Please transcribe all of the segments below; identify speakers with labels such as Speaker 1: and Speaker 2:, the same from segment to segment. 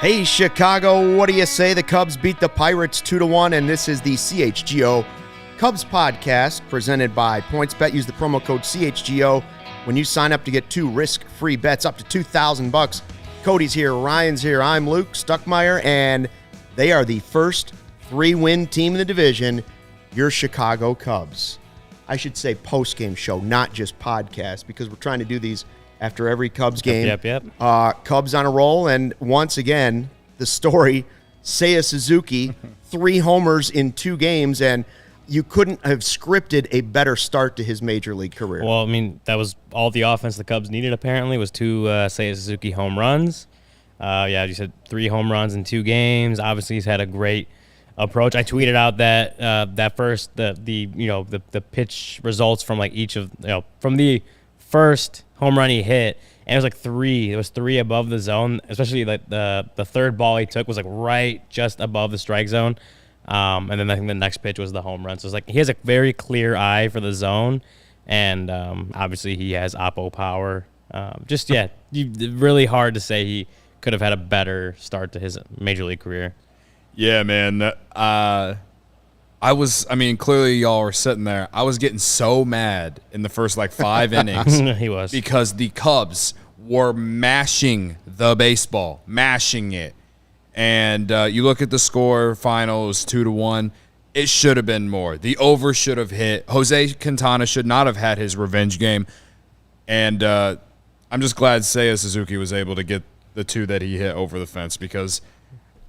Speaker 1: Hey, Chicago, what do you say? The Cubs beat the Pirates 2-1, and this is the CHGO Cubs podcast presented by PointsBet. Use the promo code CHGO when you sign up to get 2 risk-free bets up to $2,000. Cody's here, Ryan's here, I'm Luke Stuckmeyer, and they are the first 3-win team in the division, your Chicago Cubs. I should say post-game show, not just podcast, because we're trying to do these after every Cubs game.
Speaker 2: Yep.
Speaker 1: Cubs on a roll, and once again, the story, Seiya Suzuki, 3 homers in 2 games, and you couldn't have scripted a better start to his major league career.
Speaker 2: Well, I mean, that was all the offense the Cubs needed, apparently, was 2 Seiya Suzuki home runs. You said 3 home runs in 2 games. Obviously, he's had a great approach. I tweeted out that the pitch results from like each of from the first home run he hit, and it was like 3. It was 3 above the zone, especially like the third ball he took was like right just above the strike zone. And then I think the next pitch was the home run. So it's like he has a very clear eye for the zone, and obviously he has oppo power. Really hard to say he could have had a better start to his major league career.
Speaker 3: Yeah, man. Clearly y'all were sitting there. I was getting so mad in the first 5 innings.
Speaker 2: He was.
Speaker 3: Because the Cubs were mashing the baseball, mashing it. And you look at the score, final, it was 2-1. It should have been more. The over should have hit. Jose Quintana should not have had his revenge game. And I'm just glad Seiya Suzuki was able to get the 2 that he hit over the fence, because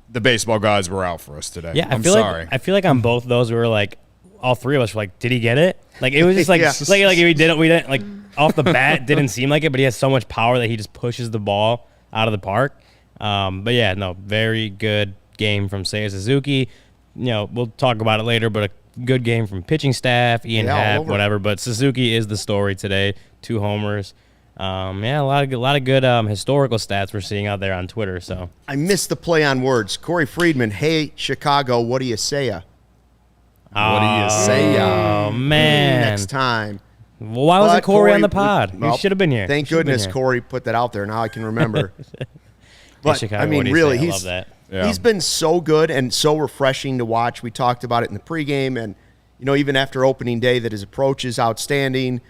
Speaker 3: the baseball gods were out for us today.
Speaker 2: Yeah,
Speaker 3: I'm sorry.
Speaker 2: I feel like on both of those, we were like, all 3 of us were like, did he get it? Like, it was just like,
Speaker 1: Yeah.
Speaker 2: like we didn't like off the bat, didn't seem like it, but he has so much power that he just pushes the ball out of the park. But yeah, no, very good game from Seiya Suzuki. We'll talk about it later, but a good game from pitching staff, Ian Happ, whatever. But Suzuki is the story today. 2 homers. A lot of good historical stats we're seeing out there on Twitter. So
Speaker 1: I missed the play on words. Corey Friedman, hey, Chicago, what do you say?
Speaker 3: What do you say?
Speaker 2: Oh, man.
Speaker 1: Next time.
Speaker 2: Well, why wasn't Corey on the pod? You should have been here.
Speaker 1: Thank goodness Corey put that out there. Now I can remember. But,
Speaker 2: Chicago,
Speaker 1: I mean,
Speaker 2: what do you
Speaker 1: really,
Speaker 2: say? I love that.
Speaker 3: Yeah.
Speaker 1: He's been so good and so refreshing to watch. We talked about it in the pregame, and, even after opening day, that his approach is outstanding.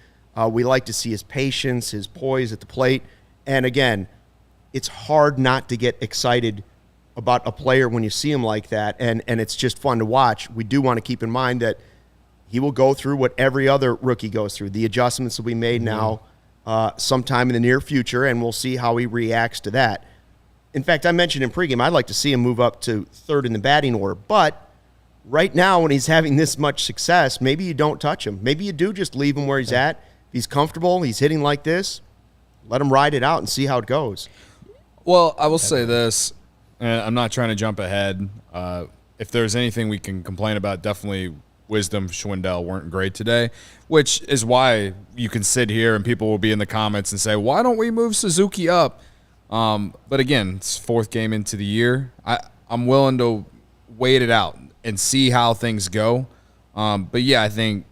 Speaker 1: We like to see his patience, his poise at the plate. And, again, it's hard not to get excited about a player when you see him like that, and it's just fun to watch. We do want to keep in mind that he will go through what every other rookie goes through. The adjustments will be made now sometime in the near future, and we'll see how he reacts to that. In fact, I mentioned in pregame, I'd like to see him move up to 3rd in the batting order. But right now, when he's having this much success, maybe you don't touch him. Maybe you do just leave him where he's at. If he's comfortable, he's hitting like this, let him ride it out and see how it goes.
Speaker 3: Well, I will say this, and I'm not trying to jump ahead. If there's anything we can complain about, definitely Wisdom, Schwindel weren't great today, which is why you can sit here and people will be in the comments and say, why don't we move Suzuki up? But again, it's 4th game into the year. I'm willing to wait it out and see how things go. But yeah, I think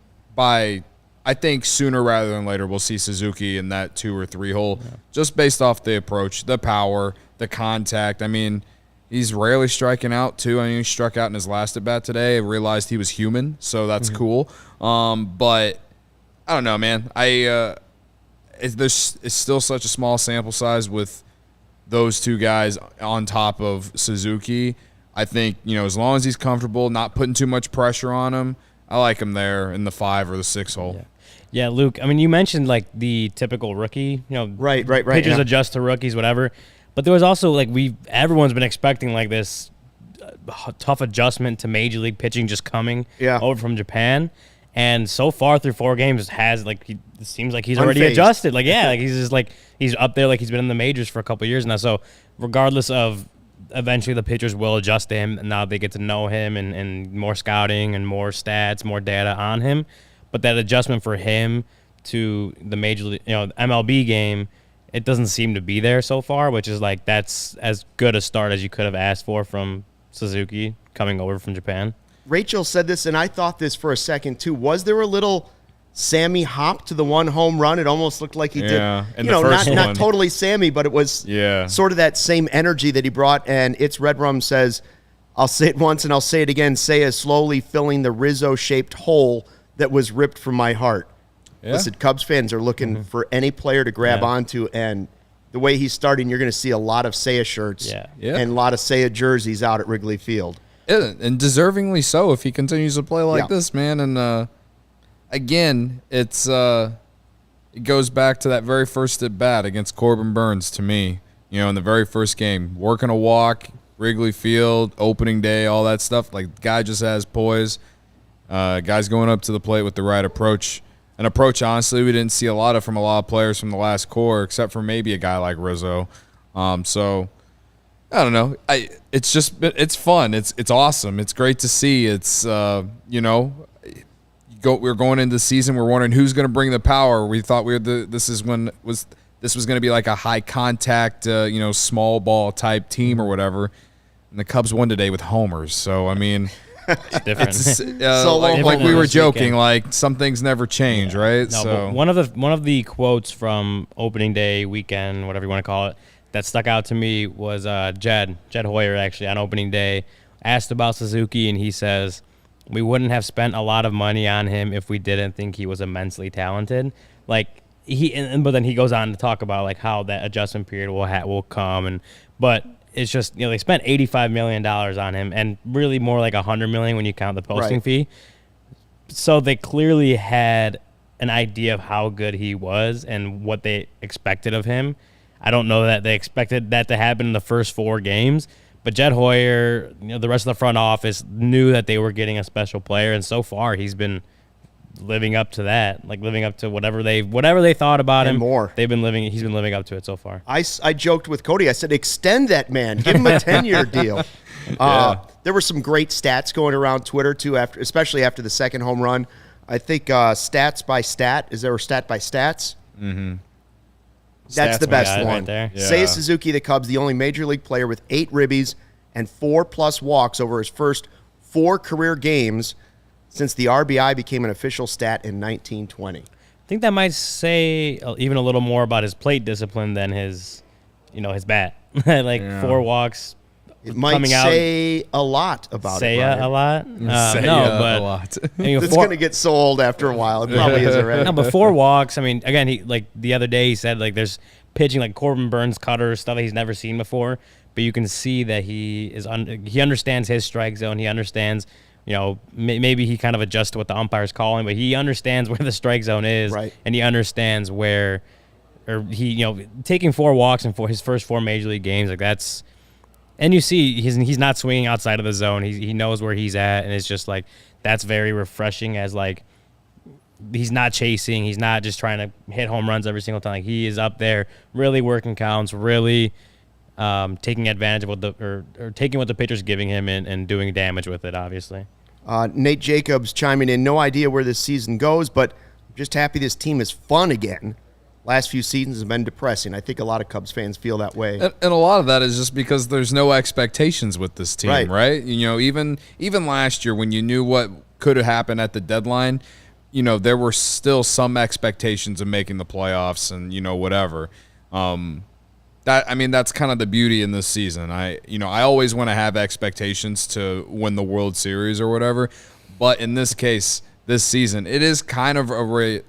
Speaker 3: sooner rather than later we'll see Suzuki in that 2 or 3 hole, just based off the approach, the power, the contact. I mean, he's rarely striking out too. I mean, he struck out in his last at bat today. I realized he was human, so that's cool. But I don't know, man. It's still such a small sample size with those 2 guys on top of Suzuki. I think, as long as he's comfortable, not putting too much pressure on him, I like him there in the 5 or the 6 hole.
Speaker 2: Yeah, Luke, I mean, you mentioned like the typical rookie,
Speaker 1: Right.
Speaker 2: pitchers adjust to rookies, whatever. But there was also everyone's been expecting like this tough adjustment to major league pitching just coming over from Japan. And so far through 4 games, it seems like he's already adjusted. He's up there, like he's been in the majors for a couple of years now. So regardless of, eventually the pitchers will adjust to him, and now they get to know him and more scouting and more stats, more data on him. But that adjustment for him to the major league, MLB game, it doesn't seem to be there so far, which is that's as good a start as you could have asked for from Suzuki coming over from Japan.
Speaker 1: Rachel said this, and I thought this for a second too. Was there a little Sammy hopped to the one home run. It almost looked like he did.
Speaker 3: And not
Speaker 1: totally Sammy, but it was sort of that same energy that he brought. And It's Red Rum says, I'll say it once and I'll say it again. Seiya slowly filling the Rizzo-shaped hole that was ripped from my heart. Yeah. Listen, Cubs fans are looking for any player to grab onto, and the way he's starting, you're going to see a lot of Seiya shirts and a lot of Seiya jerseys out at Wrigley Field.
Speaker 3: Yeah, and deservingly so if he continues to play like this, man. And again, it goes back to that very first at bat against Corbin Burns to me. In the very first game, working a walk, Wrigley Field, opening day, all that stuff. Like, the guy just has poise. Guys going up to the plate with the right approach. An approach, honestly, we didn't see a lot of from a lot of players from the last core, except for maybe a guy like Rizzo. So I don't know. It's fun. It's awesome. It's great to see. It's we're going into the season. We're wondering who's going to bring the power. We thought this was going to be like a high contact, small ball type team or whatever. And the Cubs won today with homers. So I mean.
Speaker 2: It's different.
Speaker 3: Like we were joking, like some things never change, right?
Speaker 2: No, but one of the quotes from opening day weekend, whatever you want to call it, that stuck out to me was Jed Hoyer actually on opening day asked about Suzuki, and he says we wouldn't have spent a lot of money on him if we didn't think he was immensely talented. Like but then he goes on to talk about like how that adjustment period will come, but. It's just, they spent $85 million on him, and really more like $100 million when you count the posting fee. So they clearly had an idea of how good he was and what they expected of him. I don't know that they expected that to happen in the first 4 games, but Jed Hoyer, the rest of the front office knew that they were getting a special player, and so far he's been living up to that, like living up to whatever they thought about him.
Speaker 1: More.
Speaker 2: He's been living up to it so far.
Speaker 1: I joked with Cody. I said, extend that man. Give him a 10-year deal. There were some great stats going around Twitter too, especially after the second home run. I think stats by stat. Is there a stat by stats?
Speaker 3: Mm-hmm.
Speaker 1: That's the best one.
Speaker 2: Right there.
Speaker 1: Yeah. Seiya Suzuki, the Cubs, the only major league player with 8 ribbies and 4+ walks over his first 4 career games since the RBI became an official stat in 1920.
Speaker 2: I think that might say even a little more about his plate discipline than his bat. 4 walks.
Speaker 1: It might say a lot about
Speaker 2: Seiya
Speaker 1: it.
Speaker 2: a lot.
Speaker 3: A lot.
Speaker 1: It's going to get so old after a while. It probably is already.
Speaker 2: No, but 4 walks. I mean, again, he the other day he said there's pitching like Corbin Burns cutters, stuff that he's never seen before. But you can see that he understands his strike zone. He understands. Maybe he kind of adjusts to what the umpire's calling, but he understands where the strike zone is,
Speaker 1: right.
Speaker 2: And he understands taking 4 walks in his first 4 major league games, like that's, and you see he's not swinging outside of the zone. He knows where he's at, and it's just like that's very refreshing. As like he's not chasing, he's not just trying to hit home runs every single time. Like, he is up there, really working counts, really. Taking advantage of what taking what the pitcher's giving him and doing damage with it, obviously.
Speaker 1: Nate Jacobs chiming in, no idea where this season goes, but I'm just happy this team is fun again. Last few seasons have been depressing. I think a lot of Cubs fans feel that way.
Speaker 3: And a lot of that is just because there's no expectations with this team, right? Even last year when you knew what could have happened at the deadline, there were still some expectations of making the playoffs and, whatever. That's kind of the beauty in this season. I always want to have expectations to win the World Series or whatever, but in this case, this season, it is kind of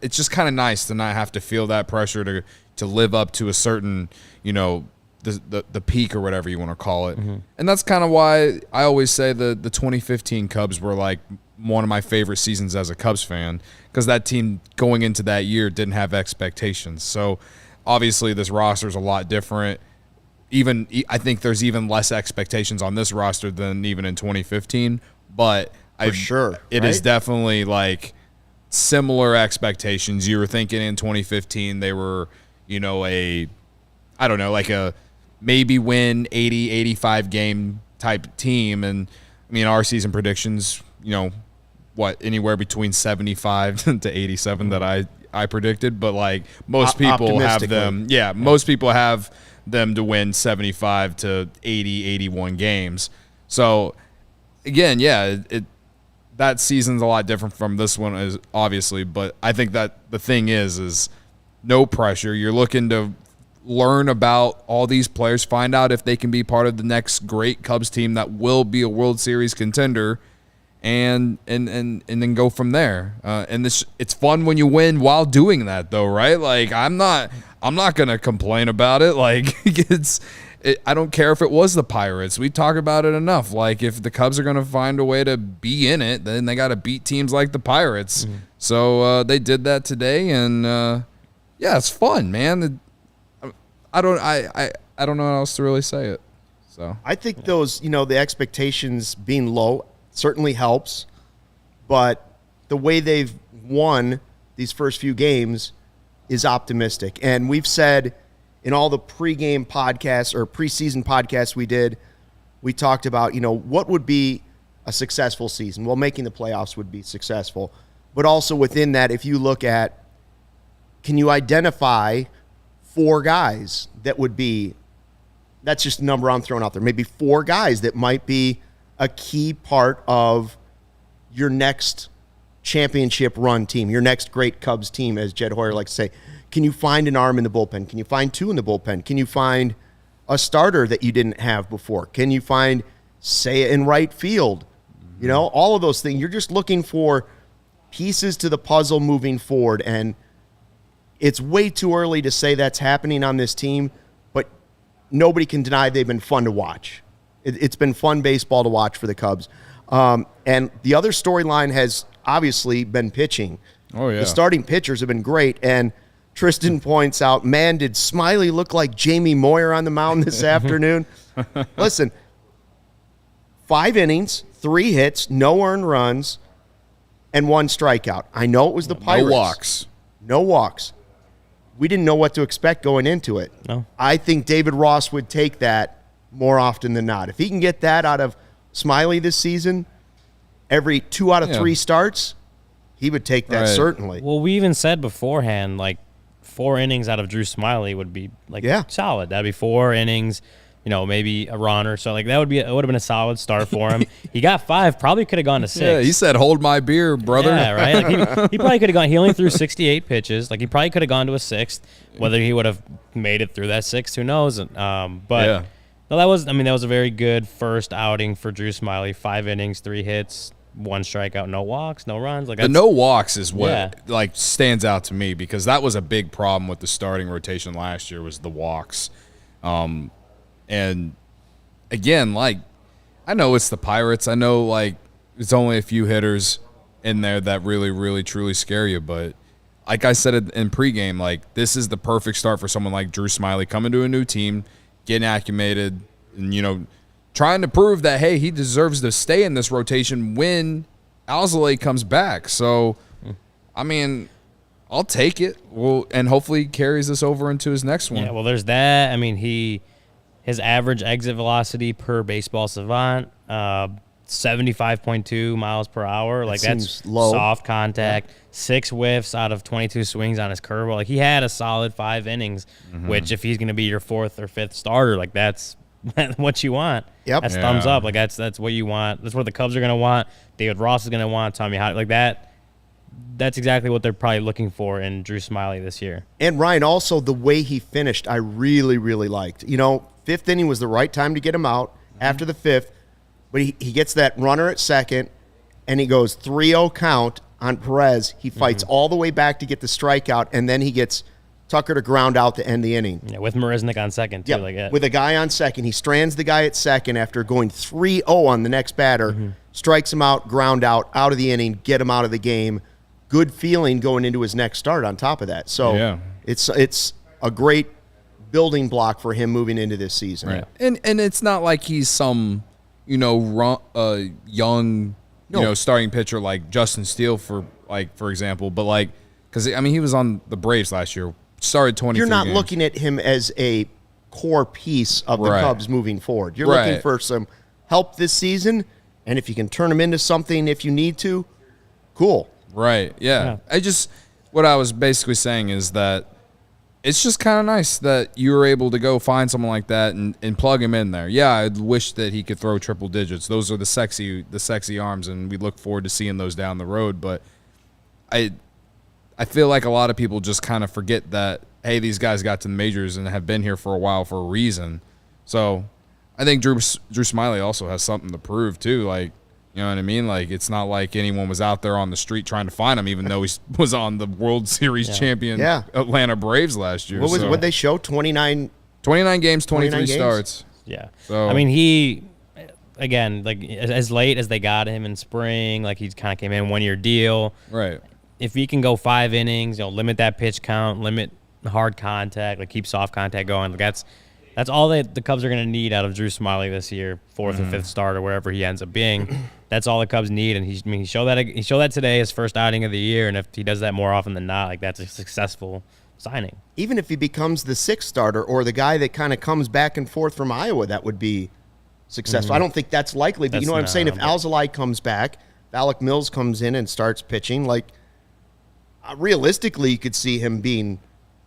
Speaker 3: it's just kind of nice to not have to feel that pressure to live up to a certain, the peak or whatever you want to call it. Mm-hmm. And that's kind of why I always say the 2015 Cubs were like one of my favorite seasons as a Cubs fan, because that team going into that year didn't have expectations. So obviously, this roster is a lot different. I think there's even less expectations on this roster than even in 2015. But it is definitely like similar expectations. You were thinking in 2015 they were, like a maybe win 80, 85 game type team, and I mean our season predictions, anywhere between 75 to 87 that I predicted, but like most people have them. Yeah, most people have them to win 75 to 80, 81 games. So again, that season's a lot different from this one, is obviously. But I think that the thing is no pressure. You're looking to learn about all these players, find out if they can be part of the next great Cubs team that will be a World Series contender, and then go from there. And it's fun when you win while doing that, though, right? Like I'm not gonna complain about it. Like I don't care if it was the Pirates. We talk about it enough. Like if the Cubs are gonna find a way to be in it, then they got to beat teams like the Pirates. Mm-hmm. So they did that today, and yeah, it's fun, man. I don't know how else to really say it. So
Speaker 1: I think those, the expectations being low certainly helps, but the way they've won these first few games is optimistic. And we've said in all the pregame podcasts or preseason podcasts we talked about, what would be a successful season? Well, making the playoffs would be successful. But also within that, if you look at, can you identify 4 guys that would be, that's just a number I'm throwing out there, maybe 4 guys that might be a key part of your next championship run team, your next great Cubs team, as Jed Hoyer likes to say. Can you find an arm in the bullpen? Can you find 2 in the bullpen? Can you find a starter that you didn't have before? Can you find Seiya in right field? All of those things. You're just looking for pieces to the puzzle moving forward, and it's way too early to say that's happening on this team, but nobody can deny they've been fun to watch. It's been fun baseball to watch for the Cubs. And the other storyline has obviously been pitching.
Speaker 3: Oh, yeah.
Speaker 1: The starting pitchers have been great, and Tristan points out, man, did Smyly look like Jamie Moyer on the mound this afternoon? Listen, 5 innings, 3 hits, no earned runs, and 1 strikeout. I know it was the Pirates. No walks. We didn't know what to expect going into it.
Speaker 2: No.
Speaker 1: I think David Ross would take that more often than not. If he can get that out of Smyly this season, every 2 out of 3 starts, he would take that certainly.
Speaker 2: Well, we even said beforehand, like 4 innings out of Drew Smyly would be solid. That'd be 4 innings, maybe a run or so. Like it would have been a solid start for him. He got 5, probably could have gone to 6.
Speaker 3: Yeah, he said, "Hold my beer, brother."
Speaker 2: Yeah, right. Like he probably could have gone. He only threw 68 pitches. Like he probably could have gone to a 6th. Whether he would have made it through that 6th, who knows? But no, that was a very good first outing for Drew Smyly. 5 innings, 3 hits, 1 strikeout, no walks, no runs. Like
Speaker 3: the no walks is what stands out to me, because that was a big problem with the starting rotation last year, was the walks. And again, I know it's the Pirates. I know it's only a few hitters in there that really, really, truly scare you. But like I said in pregame, this is the perfect start for someone like Drew Smyly, coming to a new team, getting acclimated, and trying to prove that, hey, he deserves to stay in this rotation when Alzolay comes back. So, I mean, I'll take it. And hopefully he carries this over into his next one.
Speaker 2: Yeah, well, there's that. I mean, his average exit velocity per Baseball Savant, 75.2 miles per hour. That's
Speaker 1: low.
Speaker 2: Soft contact. 6 whiffs out of 22 swings on his curveball. He had a solid 5 innings, which if he's going to be your 4th or 5th starter, that's what you want.
Speaker 1: Yep.
Speaker 2: That's thumbs up. That's what you want. That's what the Cubs are going to want. David Ross is going to want. Tommy Hott, that. That's exactly what they're probably looking for in Drew Smyly this year.
Speaker 1: And Ryan, also the way he finished, I really, really liked. 5th inning was the right time to get him out after the 5th, but he gets that runner at second, and he goes 3-0 count on Perez. He fights all the way back to get the strikeout, and then he gets Tucker to ground out to end the inning.
Speaker 2: Yeah, with Marisnik on second, too.
Speaker 1: With a guy on second. He strands the guy at second after going 3-0 on the next batter, strikes him out, ground out of the inning, get him out of the game. Good feeling going into his next start on top of that. So it's a great building block for him moving into this season.
Speaker 3: Right. And it's not like he's some, young, starting pitcher like Justin Steele for example, but because he was on the Braves last year, started 23
Speaker 1: You're not
Speaker 3: games.
Speaker 1: looking at him as a core piece of the Cubs moving forward. You're looking for some help this season, and if you can turn him into something if you need to, cool.
Speaker 3: Right, yeah. What I was basically saying is that it's just kind of nice that you were able to go find someone like that and plug him in there. Yeah, I wish that he could throw triple digits. Those are the sexy arms, and we look forward to seeing those down the road. But I feel like a lot of people just kind of forget that, hey, these guys got to the majors and have been here for a while for a reason. So I think Drew Smyly also has something to prove too. Like, you know what I mean? Like, it's not like anyone was out there on the street trying to find him, even though he was on the World Series champion Atlanta Braves last year.
Speaker 1: What they show? 29
Speaker 3: games, 23 starts.
Speaker 2: Yeah.
Speaker 3: So
Speaker 2: I mean, he, again, like as late as they got him in spring, like he kind of came in 1-year deal.
Speaker 3: Right.
Speaker 2: If he can go 5 innings, limit that pitch count, limit hard contact, like keep soft contact going. Like that's all that the Cubs are going to need out of Drew Smyly this year, 4th or 5th starter, wherever he ends up being. That's all the Cubs need, and he showed that today, his first outing of the year, and if he does that more often than not, like that's a successful signing.
Speaker 1: Even if he becomes the 6th starter or the guy that kind of comes back and forth from Iowa, that would be successful. I don't think that's likely, but you know what I'm saying? If Alzolay comes back, if Alec Mills comes in and starts pitching, like realistically, you could see him being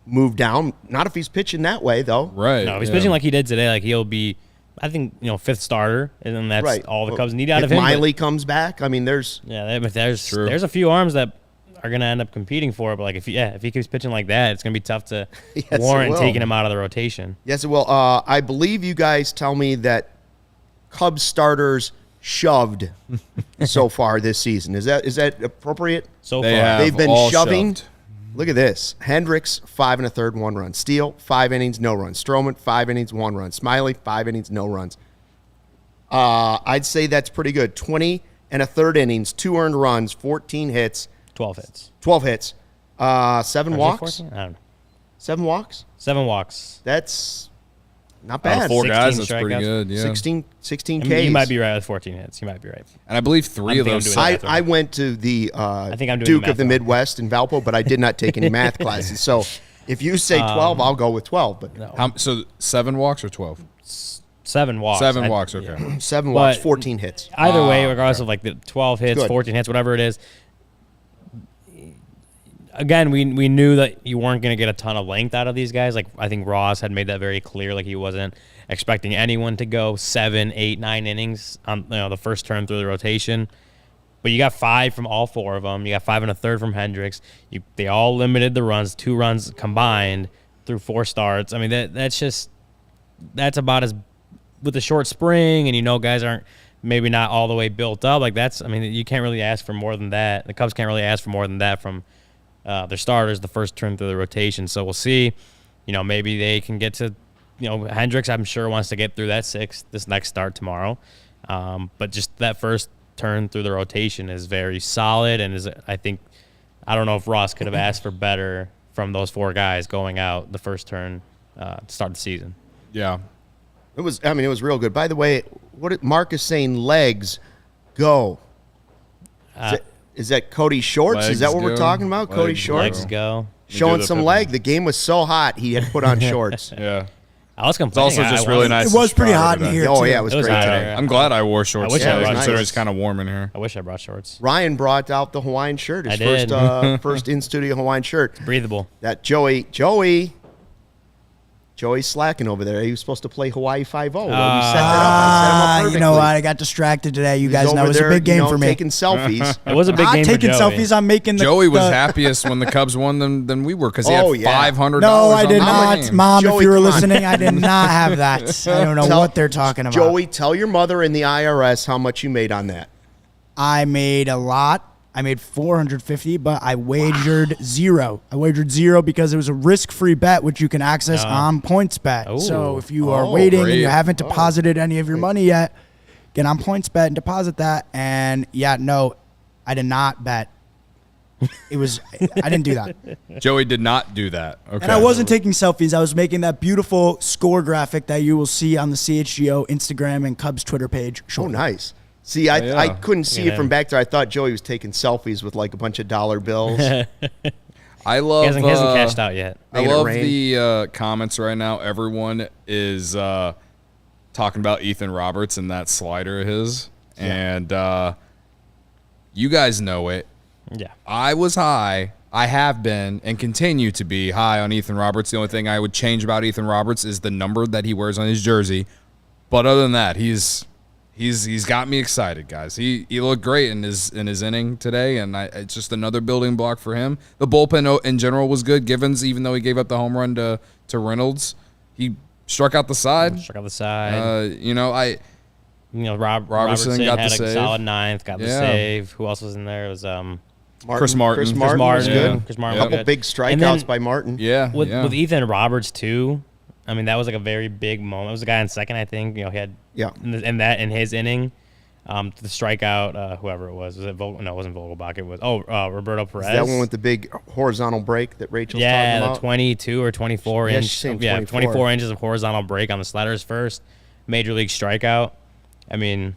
Speaker 1: moved down. Not if he's pitching that way, though.
Speaker 3: Right.
Speaker 2: No, if he's pitching like he did today, like he'll be, I think, 5th starter, and then that's all the Cubs need out of him.
Speaker 1: If Miley comes back, I mean, there's
Speaker 2: there's a few arms that are going to end up competing for it, but like if he keeps pitching like that, it's going to be tough to warrant taking him out of the rotation.
Speaker 1: Yes, it will. I believe you guys tell me that Cubs starters shoved so far this season. Is that appropriate?
Speaker 2: So far,
Speaker 1: they've been shoving.
Speaker 3: Shoved.
Speaker 1: Look at this. Hendricks, 5 1/3, 1 run. Steele, 5 innings, no runs. Stroman, 5 innings, 1 run. Smyly, 5 innings, no runs. I'd say that's pretty good. 20 1/3 innings, 2 earned runs, 14 hits.
Speaker 2: 12 hits.
Speaker 1: 12 hits. 7 walks?
Speaker 2: 14? I don't know.
Speaker 1: 7 walks?
Speaker 2: 7 walks.
Speaker 1: That's not
Speaker 3: Out
Speaker 1: bad.
Speaker 3: of 4 guys, that's
Speaker 2: strikeouts.
Speaker 3: pretty good. Yeah.
Speaker 1: 16 Ks.
Speaker 2: You might be right with 14 hits. You might be right.
Speaker 3: And I believe 3 of
Speaker 2: I'm
Speaker 3: those.
Speaker 2: doing that.
Speaker 1: I went to the
Speaker 2: I think I'm doing
Speaker 1: Duke
Speaker 2: the
Speaker 1: of the
Speaker 2: math wrong.
Speaker 1: Midwest in Valpo, but I did not take any math classes. So if you say 12, I'll go with 12. But
Speaker 2: No.
Speaker 3: So 7 walks or 12?
Speaker 2: 7 walks.
Speaker 3: 7 walks, okay.
Speaker 2: Yeah.
Speaker 1: 7 walks,
Speaker 2: But
Speaker 1: 14 hits.
Speaker 2: Either way, regardless of like the 12 hits,
Speaker 1: Good.
Speaker 2: 14 hits, whatever it is. Again, we knew that you weren't going to get a ton of length out of these guys. Like I think Ross had made that very clear. Like he wasn't expecting anyone to go 7, 8, 9 innings on the first turn through the rotation. But you got 5 from all 4 of them. You got 5 1/3 from Hendricks. They all limited the runs, 2 runs combined through 4 starts. I mean that's about as with the short spring, and guys aren't maybe not all the way built up. Like you can't really ask for more than that. The Cubs can't really ask for more than that from their starters the first turn through the rotation. So we'll see. Maybe they can get to, Hendricks, I'm sure, wants to get through that 6th, this next start tomorrow. But just that first turn through the rotation is very solid, and I don't know if Ross could have asked for better from those 4 guys going out the first turn to start the season.
Speaker 3: Yeah.
Speaker 1: It was real good. By the way, what Mark is saying, legs go. Is that Cody Shorts? Is that what we're talking about? Cody Shorts?
Speaker 2: Legs go.
Speaker 1: Showing some leg. The game was so hot, he had to put on shorts.
Speaker 3: Yeah.
Speaker 2: I was complaining.
Speaker 3: It's also just really nice.
Speaker 4: It was pretty hot in here,
Speaker 1: Oh,
Speaker 4: too.
Speaker 1: yeah, it was great
Speaker 2: hot.
Speaker 1: today.
Speaker 3: I'm glad I wore shorts.
Speaker 2: I wish I
Speaker 3: today,
Speaker 2: brought
Speaker 3: considering
Speaker 1: shorts.
Speaker 3: it's kind of warm in here.
Speaker 2: I wish I brought shorts.
Speaker 1: Ryan brought out the Hawaiian shirt, his
Speaker 2: I did.
Speaker 1: first in-studio Hawaiian shirt.
Speaker 2: Breathable.
Speaker 1: That Joey's slacking over there. He was supposed to play Hawaii 5-0. We set that up. I set him up perfectly.
Speaker 4: You know what? I got distracted today. You guys
Speaker 1: He's
Speaker 4: know
Speaker 1: over
Speaker 4: it's a
Speaker 1: there,
Speaker 4: big game for me.
Speaker 1: taking selfies.
Speaker 2: It was a big
Speaker 4: I'm
Speaker 2: game for
Speaker 4: taking
Speaker 2: Joey.
Speaker 4: selfies. I'm making the
Speaker 3: Joey was happiest when the Cubs won than we were because he had $500.
Speaker 4: No, I did
Speaker 3: on the
Speaker 4: not.
Speaker 3: game.
Speaker 4: Mom,
Speaker 1: Joey,
Speaker 4: if you were
Speaker 1: come on.
Speaker 4: listening, I did not have that. I don't know what they're talking about.
Speaker 1: Joey, tell your mother and the IRS how much you made on that.
Speaker 4: I made a lot. I made $450, but I wagered zero. I wagered zero because it was a risk-free bet, which you can access on PointsBet.
Speaker 2: Oh.
Speaker 4: So if you are waiting and you
Speaker 3: great.
Speaker 4: haven't deposited any of your money yet, get on PointsBet and deposit that. And no, I did not bet. I didn't do that.
Speaker 3: Joey did not do that. Okay.
Speaker 4: And I wasn't taking selfies. I was making that beautiful score graphic that you will see on the CHGO Instagram and Cubs Twitter page.
Speaker 1: Oh, nice. See, I couldn't see it from back there. I thought Joey was taking selfies with like a bunch of dollar bills.
Speaker 3: I love.
Speaker 2: He hasn't cashed out yet.
Speaker 3: I love the comments right now. Everyone is talking about Ethan Roberts and that slider of his, and you guys know it.
Speaker 2: Yeah.
Speaker 3: I was high I have been and continue to be high on Ethan Roberts. The only thing I would change about Ethan Roberts is the number that he wears on his jersey. But other than that, he's got me excited, guys. He looked great in his inning today, and it's just another building block for him. The bullpen in general was good. Givens, even though he gave up the home run to Reynolds, he struck out the side.
Speaker 2: Robertson
Speaker 3: got
Speaker 2: had
Speaker 3: the
Speaker 2: a
Speaker 3: save.
Speaker 2: Solid ninth, got the save. Who else was in there? It was
Speaker 3: Chris Martin.
Speaker 1: Chris Martin was good.
Speaker 2: Chris Martin
Speaker 1: A couple
Speaker 2: was good.
Speaker 1: big strikeouts by Martin.
Speaker 2: With Ethan Roberts too. I mean, that was like a very big moment. It was a guy in second, I think. He had in his inning, the strikeout. Whoever it was it Vogel? No, it wasn't Vogelbach. It was Roberto Perez.
Speaker 1: Is that one with the big horizontal break that Rachel's talking about?
Speaker 2: The 22 or 24 inch. 24 inches of horizontal break on the sliders first. Major league strikeout. I mean,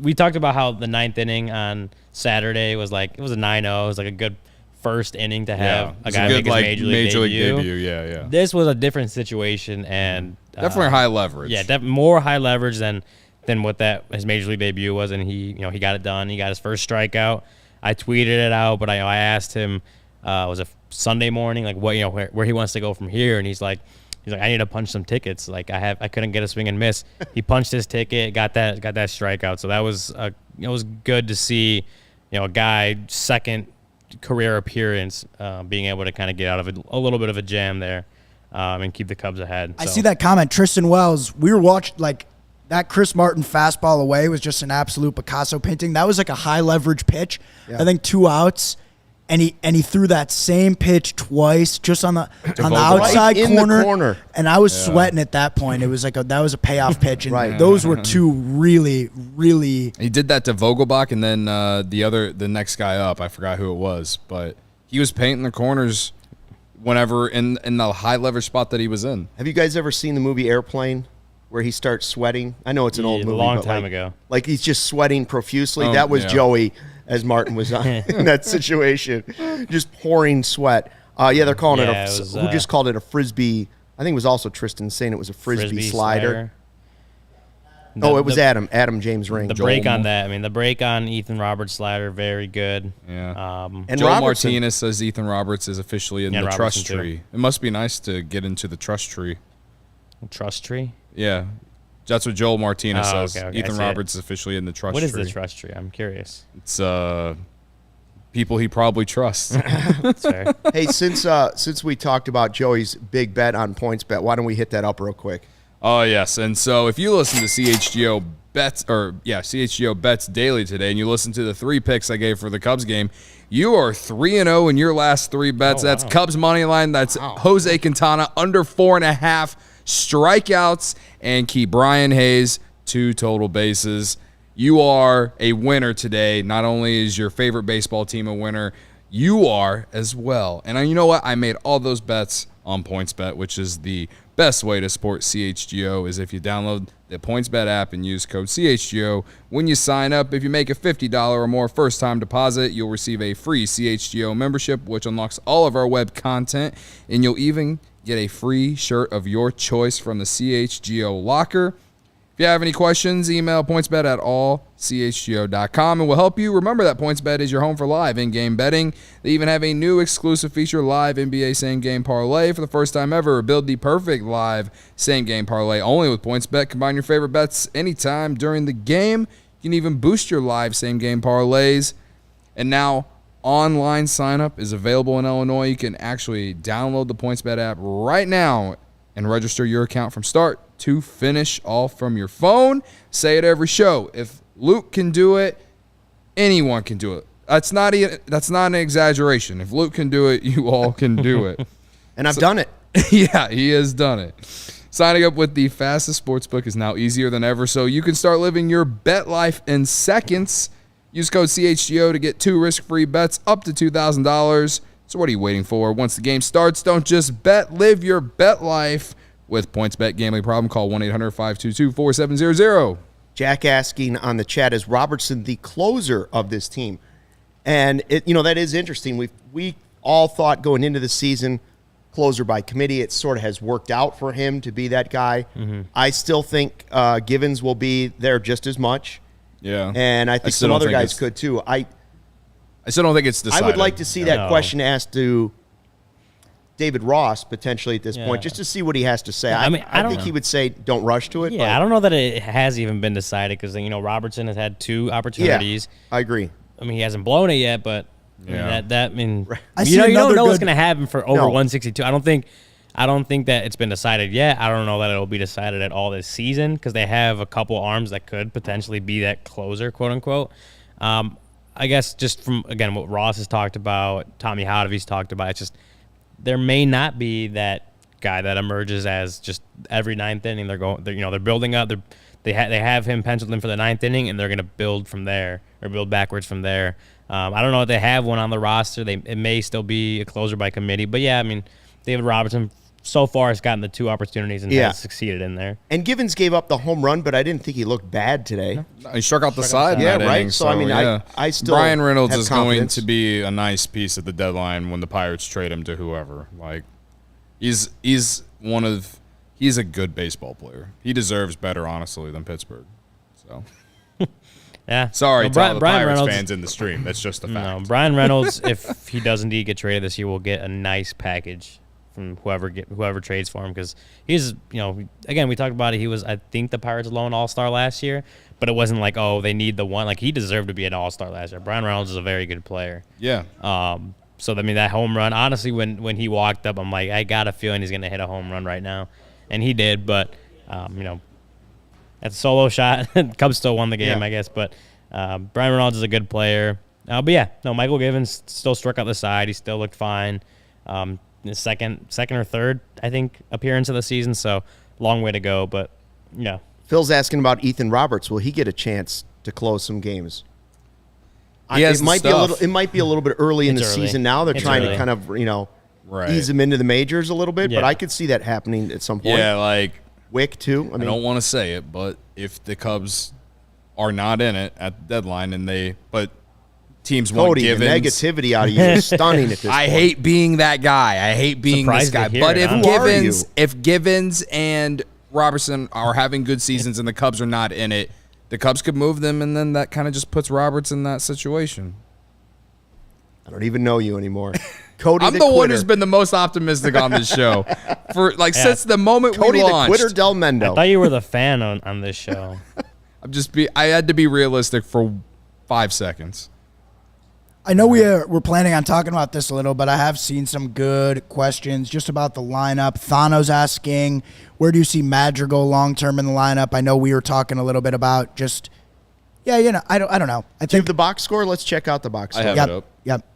Speaker 2: we talked about how the ninth inning on Saturday was like it was a 9-0. It was like a good first inning to have a guy make his major league debut.
Speaker 3: Yeah.
Speaker 2: This was a different situation and
Speaker 3: definitely high leverage.
Speaker 2: Yeah, more high leverage than what his major league debut was, and he got it done. He got his first strikeout. I tweeted it out, but I asked him was it Sunday morning like what where he wants to go from here, and he's like I need to punch some tickets. Like I couldn't get a swing and miss. He punched his ticket, got that strikeout. So that was it was good to see a guy second career appearance being able to kind of get out of a little bit of a jam there and keep the Cubs ahead.
Speaker 4: I see that comment. Tristan Wells, we were watching like that Chris Martin fastball away was just an absolute Picasso painting. That was like a high leverage pitch. Yeah. I think 2 outs. And he threw that same pitch twice, just on the outside corner. And I was sweating at that point. It was like that was a payoff pitch, and those were 2 really, really.
Speaker 3: He did that to Vogelbach, and then the next guy up, I forgot who it was, but he was painting the corners whenever in the high leverage spot that he was in.
Speaker 1: Have you guys ever seen the movie Airplane, where he starts sweating? I know it's an old movie,
Speaker 2: a long time ago.
Speaker 1: Like he's just sweating profusely. That was Joey. As Martin was on in that situation, just pouring sweat. They're calling who just called it a frisbee. I think it was also Tristan saying it was a frisbee slider. It was Adam James Ring.
Speaker 2: The break on that. I mean, the break on Ethan Roberts' slider, very good.
Speaker 3: Yeah. And Joel Martinez says Ethan Roberts is officially in the trust tree. It must be nice to get into the trust tree.
Speaker 2: Trust tree?
Speaker 3: Yeah. That's what Joel Martinez says.
Speaker 2: Okay,
Speaker 3: Ethan Roberts is officially in the trust tree.
Speaker 2: What is the trust tree? I'm curious.
Speaker 3: It's people he probably trusts.
Speaker 2: That's fair.
Speaker 1: Hey, since we talked about Joey's big bet on PointsBet, why don't we hit that up real quick?
Speaker 3: Oh, yes. And so if you listen to CHGO Bets Daily today and you listen to the 3 picks I gave for the Cubs game, you are 3-0 in your last 3 bets. That's Cubs money line. That's Jose Quintana under 4.5 strikeouts, and keep Brian Hayes 2 total bases. You are a winner today. Not only is your favorite baseball team a winner, you are as well. And you know what? I made all those bets on PointsBet, which is the best way to support CHGO is if you download the PointsBet app and use code CHGO. When you sign up, if you make a $50 or more first-time deposit, you'll receive a free CHGO membership, which unlocks all of our web content, and you'll even get a free shirt of your choice from the CHGO locker. If you have any questions, email pointsbet@allchgo.com and we'll help you. Remember that PointsBet is your home for live in-game betting. They even have a new exclusive feature, Live NBA Same-Game Parlay. For the first time ever, build the perfect live same-game parlay only with PointsBet. Combine your favorite bets anytime during the game. You can even boost your live same-game parlays. And now, online sign-up is available in Illinois. You can actually download the PointsBet app right now and register your account from start to finish, all from your phone. Say it every show. If Luke can do it, anyone can do it. That's not an exaggeration. If Luke can do it, you all can do it.
Speaker 1: And I've done it.
Speaker 3: Yeah, he has done it. Signing up with the fastest sportsbook is now easier than ever, so you can start living your bet life in seconds. Use code CHGO to get 2 risk-free bets up to $2,000. So what are you waiting for? Once the game starts, don't just bet. Live your bet life with PointsBet. Gambling problem? Call 1-800-522-4700.
Speaker 1: Jack asking on the chat, is Robertson the closer of this team? And that is interesting. We all thought going into the season, closer by committee. It sort of has worked out for him to be that guy. Mm-hmm. I still think Givens will be there just as much.
Speaker 3: Yeah.
Speaker 1: And I think some other guys could too.
Speaker 3: I still don't think it's decided.
Speaker 1: I would like to see that question asked to David Ross potentially at this point, just to see what he has to say. I think he would say, "Don't rush to it."
Speaker 2: Yeah, I don't know that it has even been decided because Robertson has had 2 opportunities.
Speaker 1: Yeah, I agree.
Speaker 2: I mean, he hasn't blown it yet, but you don't know what's going to happen for over 162. I don't think that it's been decided yet. I don't know that it'll be decided at all this season because they have a couple arms that could potentially be that closer, quote unquote. I guess just from, again, what Ross has talked about, Tommy Hodavy's talked about, it's just there may not be that guy that emerges as just every 9th inning they're building up. They have him penciled in for the 9th inning, and they're going to build from there or build backwards from there. I don't know if they have one on the roster. It may still be a closer by committee, but yeah, I mean, David Robertson so far has gotten the 2 opportunities and has succeeded in there.
Speaker 1: And Givens gave up the home run, but I didn't think he looked bad today.
Speaker 3: No, he struck out the side.
Speaker 1: Yeah, right.
Speaker 3: Inning,
Speaker 1: so I mean, I still
Speaker 3: Brian Reynolds is
Speaker 1: confidence.
Speaker 3: going to be a nice piece at the deadline when the Pirates trade him to whoever. Like, he's a good baseball player. He deserves better, honestly, than Pittsburgh. So.
Speaker 2: Yeah.
Speaker 3: Sorry to all the
Speaker 2: Brian
Speaker 3: Pirates
Speaker 2: Reynolds,
Speaker 3: fans in the stream. That's just a fact.
Speaker 2: No, Brian Reynolds, if he does indeed get traded this year, will get a nice package from whoever trades for him because he's, again, we talked about it. He was, I think, the Pirates' lone all-star last year, but it wasn't like, oh, they need the one. Like, he deserved to be an all-star last year. Brian Reynolds is a very good player.
Speaker 3: Yeah.
Speaker 2: So, I mean, that home run, honestly, when he walked up, I'm like, I got a feeling he's going to hit a home run right now. And he did, but, that's a solo shot. Cubs still won the game, I guess. But Brian Reynolds is a good player. But, yeah, no, Michael Givens still struck out the side. He still looked fine. His second or third, I think, appearance of the season. So, long way to go. But, yeah.
Speaker 1: Phil's asking about Ethan Roberts. Will he get a chance to close some games?
Speaker 3: It might
Speaker 1: be a little bit early in the season now. They're trying to kind of, ease him into the majors a little bit. But I could see that happening at some point.
Speaker 3: Yeah, like
Speaker 1: Wick, too. I
Speaker 3: don't want to say it, but if the Cubs are not in it at the deadline but teams want
Speaker 1: Cody,
Speaker 3: Givens.
Speaker 1: the negativity out of you is stunning at this point.
Speaker 5: I hate being that guy. I hate being this guy. But if Givens and Robertson are having good seasons and the Cubs are not in it, the Cubs could move them, and then that kind of just puts Roberts in that situation.
Speaker 1: I don't even know you anymore. Cody,
Speaker 3: I'm the one who's been the most optimistic on this show for since the moment
Speaker 1: Cody
Speaker 3: we launched.
Speaker 1: Cody the quitter Del Mendo.
Speaker 2: I thought you were the fan on this show.
Speaker 3: I had to be realistic for 5 seconds.
Speaker 4: I know we're planning on talking about this a little, but I have seen some good questions just about the lineup. Thano's asking, where do you see Madrigal long-term in the lineup? I know we were talking a little bit about just, I don't know. I think
Speaker 1: the box score, let's check out the box score.
Speaker 3: I have it up.
Speaker 4: Yep.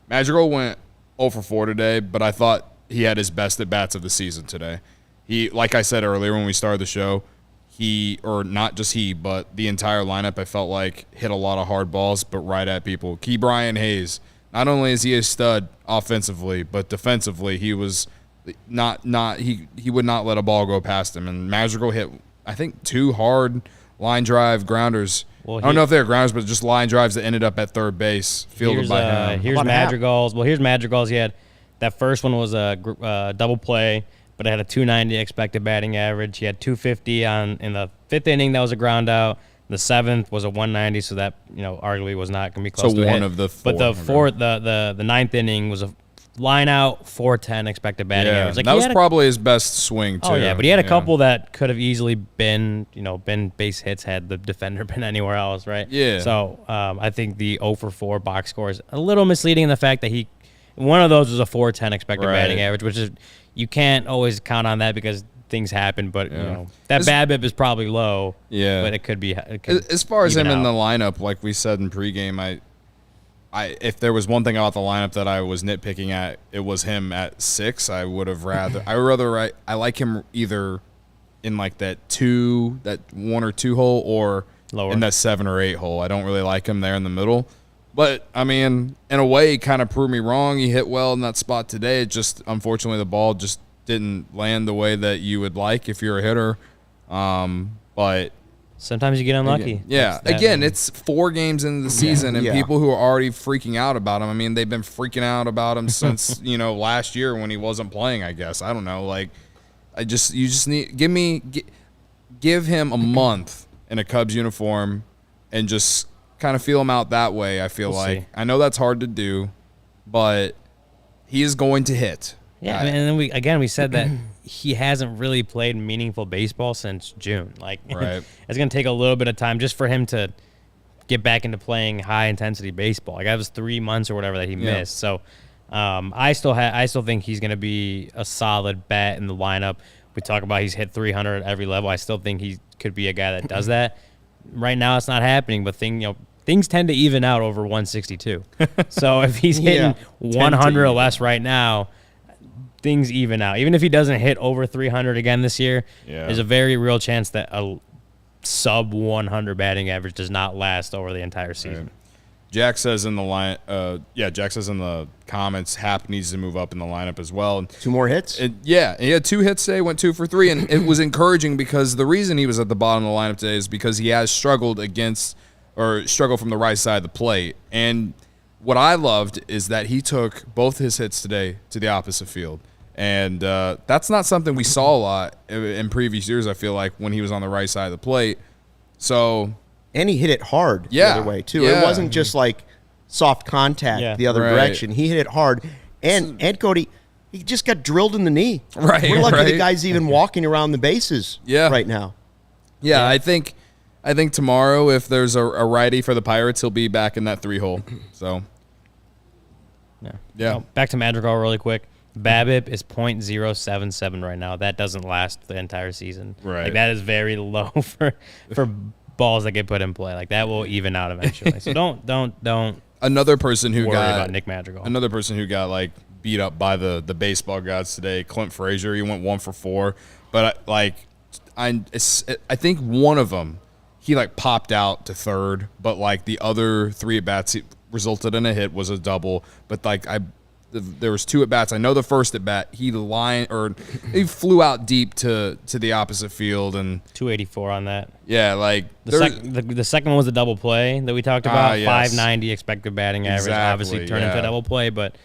Speaker 3: Madrigal went 0 for 4 today, but I thought he had his best at-bats of the season today. He, like I said earlier when we started the show, not just he, but the entire lineup, I felt like hit a lot of hard balls, but right at people. Key Brian Hayes, not only is he a stud offensively, but defensively, he was he would not let a ball go past him. And Madrigal hit, I think, 2 hard line drive grounders. Well, I don't know if they were grounders, but just line drives that ended up at third base, fielded by him.
Speaker 2: Here's Madrigal's. Well, here's Madrigal's. He had that first one was a double play, but it had a 290 expected batting average. He had 250 in the 5th inning. That was a ground out. The 7th was a 190, so that arguably was not going to be close to
Speaker 3: one
Speaker 2: hit.
Speaker 3: of the 4.
Speaker 2: But the 9th inning was a line out, 410 expected batting average.
Speaker 3: Like, that was probably his best swing too.
Speaker 2: Oh yeah, but he had a couple that could have easily been base hits had the defender been anywhere else, right?
Speaker 3: Yeah.
Speaker 2: So I think the 0 for 4 box score is a little misleading in the fact that one of those was a 410 expected batting average, which is you can't always count on that because things happen. But that BABIP is probably low.
Speaker 3: Yeah,
Speaker 2: but it could be.
Speaker 3: As far as him in the lineup, like we said in pregame, if there was one thing about the lineup that I was nitpicking at, it was him at 6. I like him either in like that 1 or 2 hole or lower in that 7 or 8 hole. I don't really like him there in the middle. But I mean, in a way, he kind of proved me wrong. He hit well in that spot today. It just, unfortunately, the ball just didn't land the way that you would like if you're a hitter. But
Speaker 2: sometimes you get unlucky.
Speaker 3: It's 4 games into the season, and people who are already freaking out about him. I mean, they've been freaking out about him since last year when he wasn't playing. I guess I don't know. Like, you just need give him a month in a Cubs uniform, and just kind of feel him out that way. I feel like.
Speaker 2: See.
Speaker 3: I know that's hard to do, but he is going to hit.
Speaker 2: Yeah, and then we said that he hasn't really played meaningful baseball since June. Like,
Speaker 3: right.
Speaker 2: It's going to take a little bit of time just for him to get back into playing high intensity baseball. Like, that was 3 months or whatever that he missed. So, I still think he's going to be a solid bat in the lineup. We talk about he's hit 300 at every level. I still think he could be a guy that does that. Right now, it's not happening, but things tend to even out over 162. So if he's hitting 100 or less right now, things even out. Even if he doesn't hit over 300 again this year, there's a very real chance that a sub 100 batting average does not last over the entire season.
Speaker 3: Right. Jack says in the Jack says in the comments, Happ needs to move up in the lineup as well.
Speaker 1: 2 more hits?
Speaker 3: He had 2 hits today, went 2 for 3, and it was encouraging because the reason he was at the bottom of the lineup today is because he has struggled from the right side of the plate. And what I loved is that he took both his hits today to the opposite field. And that's not something we saw a lot in previous years, I feel like, when he was on the right side of the plate. So...
Speaker 1: And he hit it hard the other way, too. It wasn't just like soft contact the other direction. He hit it hard. And Cody, he just got drilled in the knee.
Speaker 3: Right.
Speaker 1: We're lucky the guy's even walking around the bases right now.
Speaker 3: Yeah, I think tomorrow, if there's a righty for the Pirates, he'll be back in that 3-hole. So, yeah.
Speaker 2: Oh, back to Madrigal really quick. BABIP is .077 right now. That doesn't last the entire season.
Speaker 3: Right.
Speaker 2: Like, that is very low for balls that get put in play. Like, that will even out eventually. So don't
Speaker 3: another person who
Speaker 2: worry
Speaker 3: got
Speaker 2: about Nick Madrigal.
Speaker 3: Another person who got like beat up by the baseball gods today, Clint Frazier. He went 1 for 4, but I think one of them he like popped out to third, but like the other 3 at bats resulted in a hit, was a double. But like there was 2 at bats. I know the first at bat he flew out deep to the opposite field, and
Speaker 2: 284 on that.
Speaker 3: Yeah, like
Speaker 2: the second one was a double play that we talked about.
Speaker 3: Yes.
Speaker 2: 590 expected batting average,
Speaker 3: Exactly,
Speaker 2: obviously turned into a double play. But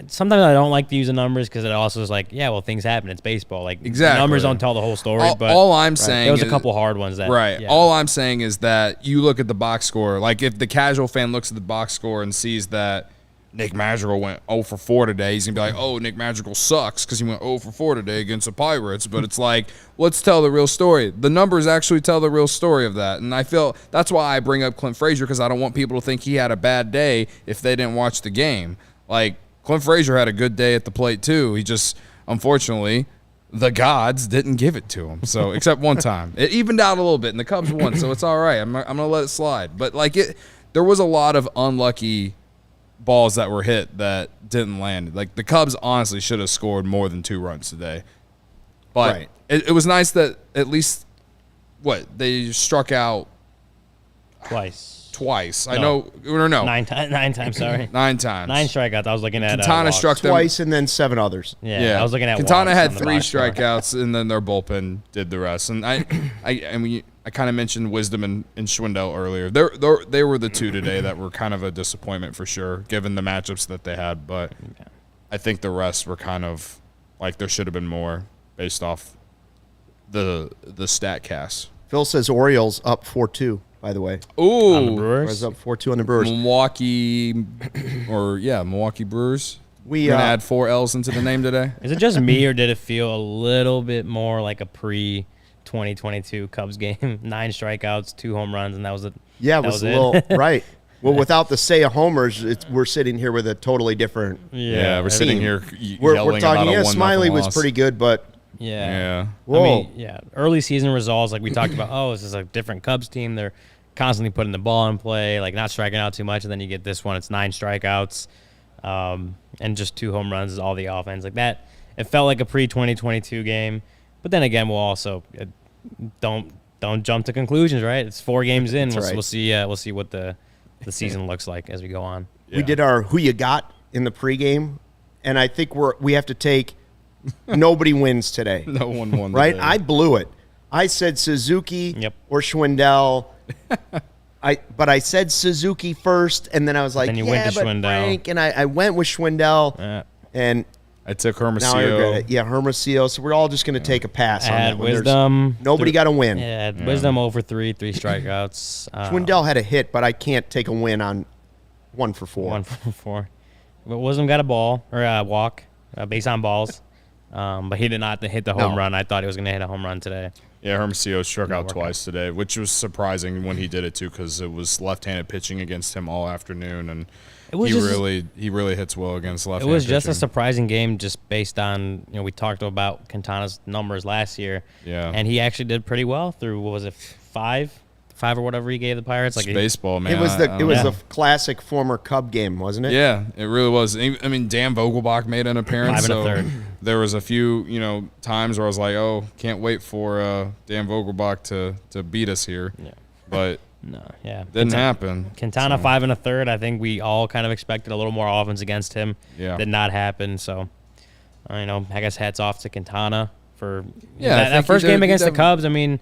Speaker 2: sometimes I don't like to use the numbers because it also is like, things happen. It's baseball. Like, numbers don't tell the whole story. But
Speaker 3: all I'm saying
Speaker 2: there was a couple hard ones that
Speaker 3: All I'm saying is that you look at the box score. Like, if the casual fan looks at the box score and sees that Nick Madrigal went 0 for 4 today, he's going to be like, oh, Nick Madrigal sucks because he went 0 for 4 today against the Pirates. But it's like, let's tell the real story. The numbers actually tell the real story of that. And I feel that's why I bring up Clint Frazier, because I don't want people to think he had a bad day if they didn't watch the game. Like, Clint Frazier had a good day at the plate, too. He just, unfortunately, the gods didn't give it to him. So, except one time. It evened out a little bit, and the Cubs won, so it's all right. I'm going to let it slide. But, like, there was a lot of unlucky balls that were hit that didn't land. Like, the Cubs honestly should have scored more than 2 runs today. But it was nice that at least, they struck out twice. I know. Or no.
Speaker 2: 9 times, sorry.
Speaker 3: 9 times.
Speaker 2: 9 strikeouts. I was looking at
Speaker 3: Quintana struck them
Speaker 1: twice and then 7 others.
Speaker 2: Yeah, I was looking at
Speaker 3: Quintana had
Speaker 2: on
Speaker 3: 3 strikeouts, and then their bullpen did the rest. And I kind of mentioned Wisdom and Schwindel earlier. They were the 2 today that were kind of a disappointment for sure, given the matchups that they had. But I think the rest were kind of like there should have been more based off the stat cast.
Speaker 1: Phil says Orioles up 4-2, by the way.
Speaker 3: Ooh.
Speaker 2: On the Brewers?
Speaker 1: Up 4-2 on the Brewers.
Speaker 3: Milwaukee Brewers. We're going to add 4 L's into the name today.
Speaker 2: Is it just me, or did it feel a little bit more like a pre-2022 Cubs game? 9 strikeouts, 2 home runs, and that was it.
Speaker 1: Yeah, it was a little, right. Well, without the Seiya homers, we're sitting here with a totally different
Speaker 3: we're sitting here
Speaker 1: we're
Speaker 3: yelling
Speaker 1: talking,
Speaker 3: about a 1-0
Speaker 1: Smyly was
Speaker 3: loss.
Speaker 1: pretty good, but
Speaker 2: Yeah.
Speaker 1: Whoa.
Speaker 2: I mean, early season results, like we talked about, this is a different Cubs team. They're constantly putting the ball in play, like not striking out too much, and then you get this one, it's 9 strikeouts, and just 2 home runs is all the offense. Like that, it felt like a pre-2022 game. But then again, we'll also don't jump to conclusions, right? It's 4 games in. We'll see what the season looks like as we go on.
Speaker 1: Yeah. We did our who you got in the pregame, and I think we have to take nobody wins today.
Speaker 3: No one won.
Speaker 1: Right?
Speaker 3: Today.
Speaker 1: I blew it. I said Suzuki or Schwindel. But I said Suzuki first, and then I was like,
Speaker 2: then you went to Schwindel.
Speaker 1: Frank, and I went with Schwindel.
Speaker 2: Yeah.
Speaker 1: And
Speaker 3: I took
Speaker 1: Now I regret
Speaker 3: Hermosillo.
Speaker 1: it. Yeah, Hermosillo. So we're all just going to take a pass on
Speaker 2: I
Speaker 1: that
Speaker 2: had
Speaker 1: one. There's-
Speaker 2: Wisdom.
Speaker 1: Nobody got a win.
Speaker 2: Yeah, Wisdom over 3 strikeouts.
Speaker 1: Schwindel had a hit, but I can't take a win on 1 for 4.
Speaker 2: 1 for 4. But Wisdom got a ball or a walk, base on balls. But he did not hit the home run. I thought he was going to hit a home run today.
Speaker 3: Yeah, Hermosillo struck out twice today, which was surprising when he did it too, because it was left-handed pitching against him all afternoon, and he really hits well against left-handed.
Speaker 2: It was just
Speaker 3: pitching.
Speaker 2: a surprising game, just based on we talked about Quintana's numbers last year.
Speaker 3: Yeah,
Speaker 2: and he actually did pretty well through what was it, 5 or whatever he gave the Pirates.
Speaker 3: It's baseball, man.
Speaker 1: It was the classic former Cub game, wasn't it?
Speaker 3: Yeah, it really was. I mean, Dan Vogelbach made an appearance.
Speaker 2: 5 1/3.
Speaker 3: There was a few, times where I was like, "Oh, can't wait for Dan Vogelbach to beat us here." Yeah. But didn't happen.
Speaker 2: Quintana 5 1/3. I think we all kind of expected a little more offense against him.
Speaker 3: Yeah,
Speaker 2: did not happen. So, I guess hats off to Quintana for
Speaker 3: that
Speaker 2: first game against the Cubs. I mean,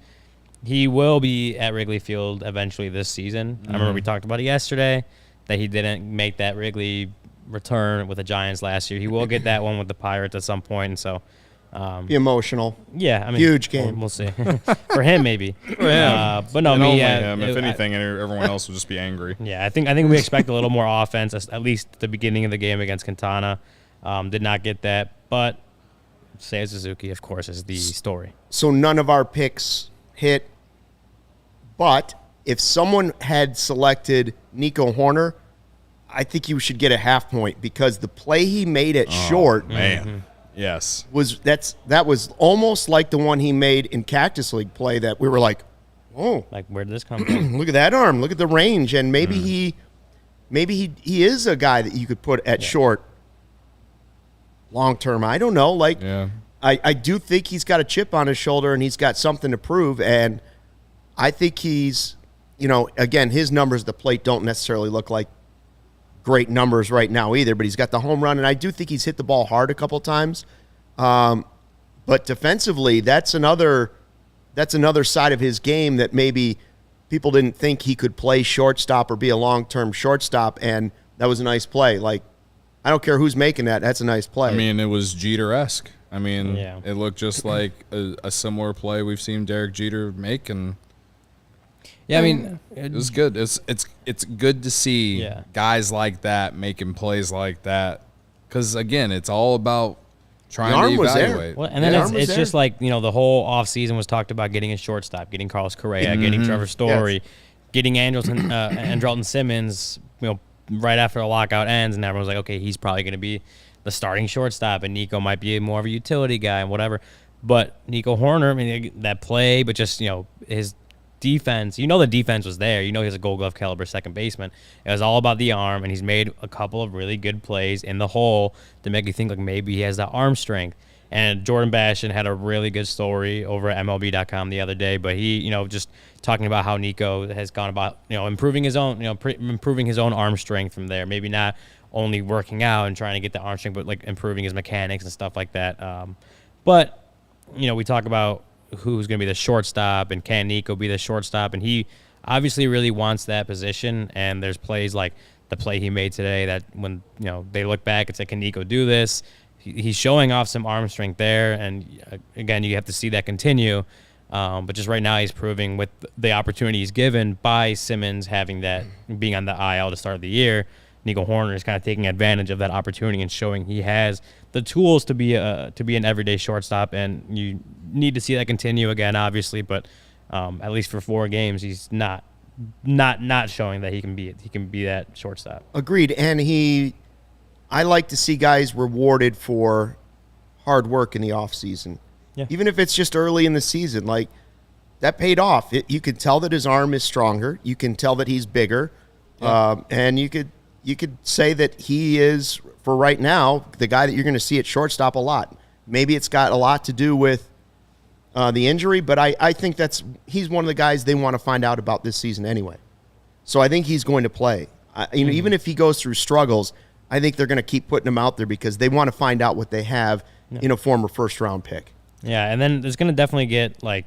Speaker 2: he will be at Wrigley Field eventually this season. I remember we talked about it yesterday that he didn't make that Wrigley return with the Giants last year. He will get that one with the Pirates at some point. And so,
Speaker 1: be emotional.
Speaker 2: Yeah, I mean,
Speaker 1: huge game.
Speaker 2: We'll see. For him, maybe.
Speaker 3: But
Speaker 2: no,
Speaker 3: him. If anything, everyone else will just be angry.
Speaker 2: Yeah, I think we expect a little more offense, at least at the beginning of the game against Quintana. Did not get that, but Seiya Suzuki, of course, is the story.
Speaker 1: So none of our picks hit, but if someone had selected Nico Horner, I think you should get a half point, because the play he made at short,
Speaker 3: man, yes,
Speaker 1: that was almost like the one he made in Cactus League play that we were like, oh,
Speaker 2: like, where did this come from?
Speaker 1: Look at that arm, look at the range, and maybe he is a guy that you could put at short long term. I don't know, I do think he's got a chip on his shoulder and he's got something to prove, and I think he's, again, his numbers at the plate don't necessarily look like great numbers right now either, but he's got the home run, and I do think he's hit the ball hard a couple of times. But defensively, that's another side of his game that maybe people didn't think he could play shortstop or be a long-term shortstop, and that was a nice play. Like, I don't care who's making that. That's a nice play.
Speaker 3: I mean, it was Jeter-esque. I mean, it looked just like a similar play we've seen Derek Jeter make, and
Speaker 2: yeah, I mean,
Speaker 3: it was good. It's good to see guys like that making plays like that, because again, it's all about trying to evaluate.
Speaker 2: Well, and then it's just like, the whole offseason was talked about getting a shortstop, getting Carlos Correa, getting Trevor Story, getting Andrelton Simmons, right after the lockout ends, and everyone's like, okay, he's probably going to be the starting shortstop, and Nico might be more of a utility guy and whatever. But Nico Horner, I mean, that play, but just, his defense, the defense was there. He's a Gold Glove caliber second baseman. It was all about the arm, and he's made a couple of really good plays in the hole to make you think like maybe he has that arm strength. And Jordan Bastion had a really good story over at MLB.com the other day, but he, just talking about how Nico has gone about, improving his own, improving his own arm strength from there. Maybe not only working out and trying to get the arm strength, but like improving his mechanics and stuff like that. But we talk about who's going to be the shortstop and can Nico be the shortstop, and he obviously really wants that position. And there's plays like the play he made today that when they look back and say, can Nico do this? He's showing off some arm strength there, and again, you have to see that continue. But just right now, he's proving with the opportunity he's given by Simmons having that, being on the IL to start the year, Nico Horner is kind of taking advantage of that opportunity and showing he has the tools to be an everyday shortstop. And you need to see that continue again, obviously. But at least for 4 games, he's not showing that he can be that shortstop.
Speaker 1: Agreed. And I like to see guys rewarded for hard work in the offseason.
Speaker 2: Yeah.
Speaker 1: Even if it's just early in the season, like that paid off. You could tell that his arm is stronger. You can tell that he's bigger. Yeah. And you could say that he is, for right now, the guy that you're going to see at shortstop a lot. Maybe it's got a lot to do with the injury, but I think he's one of the guys they want to find out about this season anyway. So I think he's going to play. Even if he goes through struggles, I think they're going to keep putting him out there because they want to find out what they have in a former first-round pick.
Speaker 2: Yeah, and then it's going to definitely get like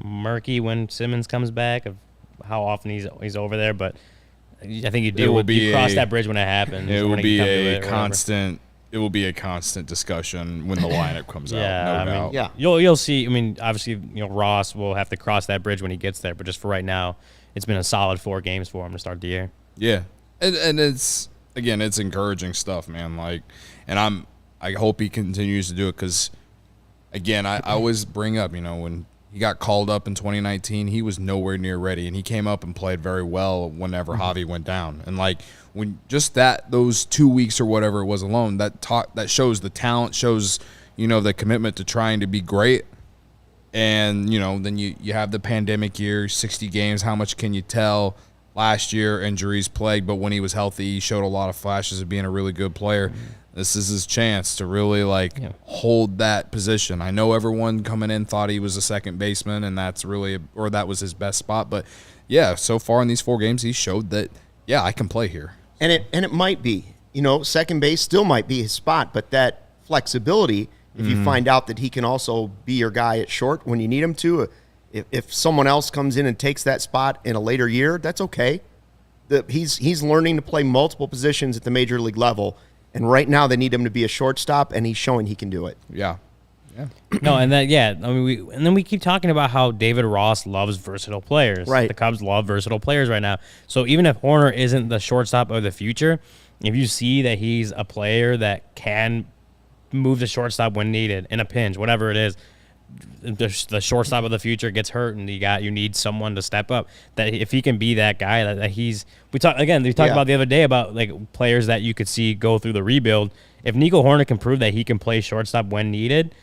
Speaker 2: murky when Simmons comes back of how often he's over there, but I think you cross that bridge when it happens.
Speaker 3: It will be a constant it will be a constant discussion when the lineup comes out. No doubt.
Speaker 2: Yeah. You'll see. I mean, obviously, Ross will have to cross that bridge when he gets there. But just for right now, it's been a solid 4 games for him to start the year.
Speaker 3: Yeah, and it's encouraging stuff, man. Like, and I hope he continues to do it because, again, I always bring up, when he got called up in 2019, he was nowhere near ready, and he came up and played very well whenever Javi went down. And like when just those 2 weeks or whatever it was alone, that shows the talent, shows the commitment to trying to be great. And then you have the pandemic year, 60 games. How much can you tell? Last year, injuries plagued, but when he was healthy, he showed a lot of flashes of being a really good player. This is his chance to really hold that position. I know everyone coming in thought he was a second baseman, and that was his best spot. But yeah, so far in these 4 games, he showed that I can play here.
Speaker 1: And it might be, second base still might be his spot, but that flexibility, if you find out that he can also be your guy at short when you need him to. If someone else comes in and takes that spot in a later year, that's okay. He's learning to play multiple positions at the major league level, and right now they need him to be a shortstop, and he's showing he can do it.
Speaker 3: Yeah.
Speaker 2: No, and then we keep talking about how David Ross loves versatile players.
Speaker 1: Right.
Speaker 2: The Cubs love versatile players right now. So even if Hoerner isn't the shortstop of the future, if you see that he's a player that can move the shortstop when needed in a pinch, whatever it is, the shortstop of the future gets hurt and you need someone to step up. That if he can be that guy, we talked about the other day about like players that you could see go through the rebuild. If Nico Hoerner can prove that he can play shortstop when needed,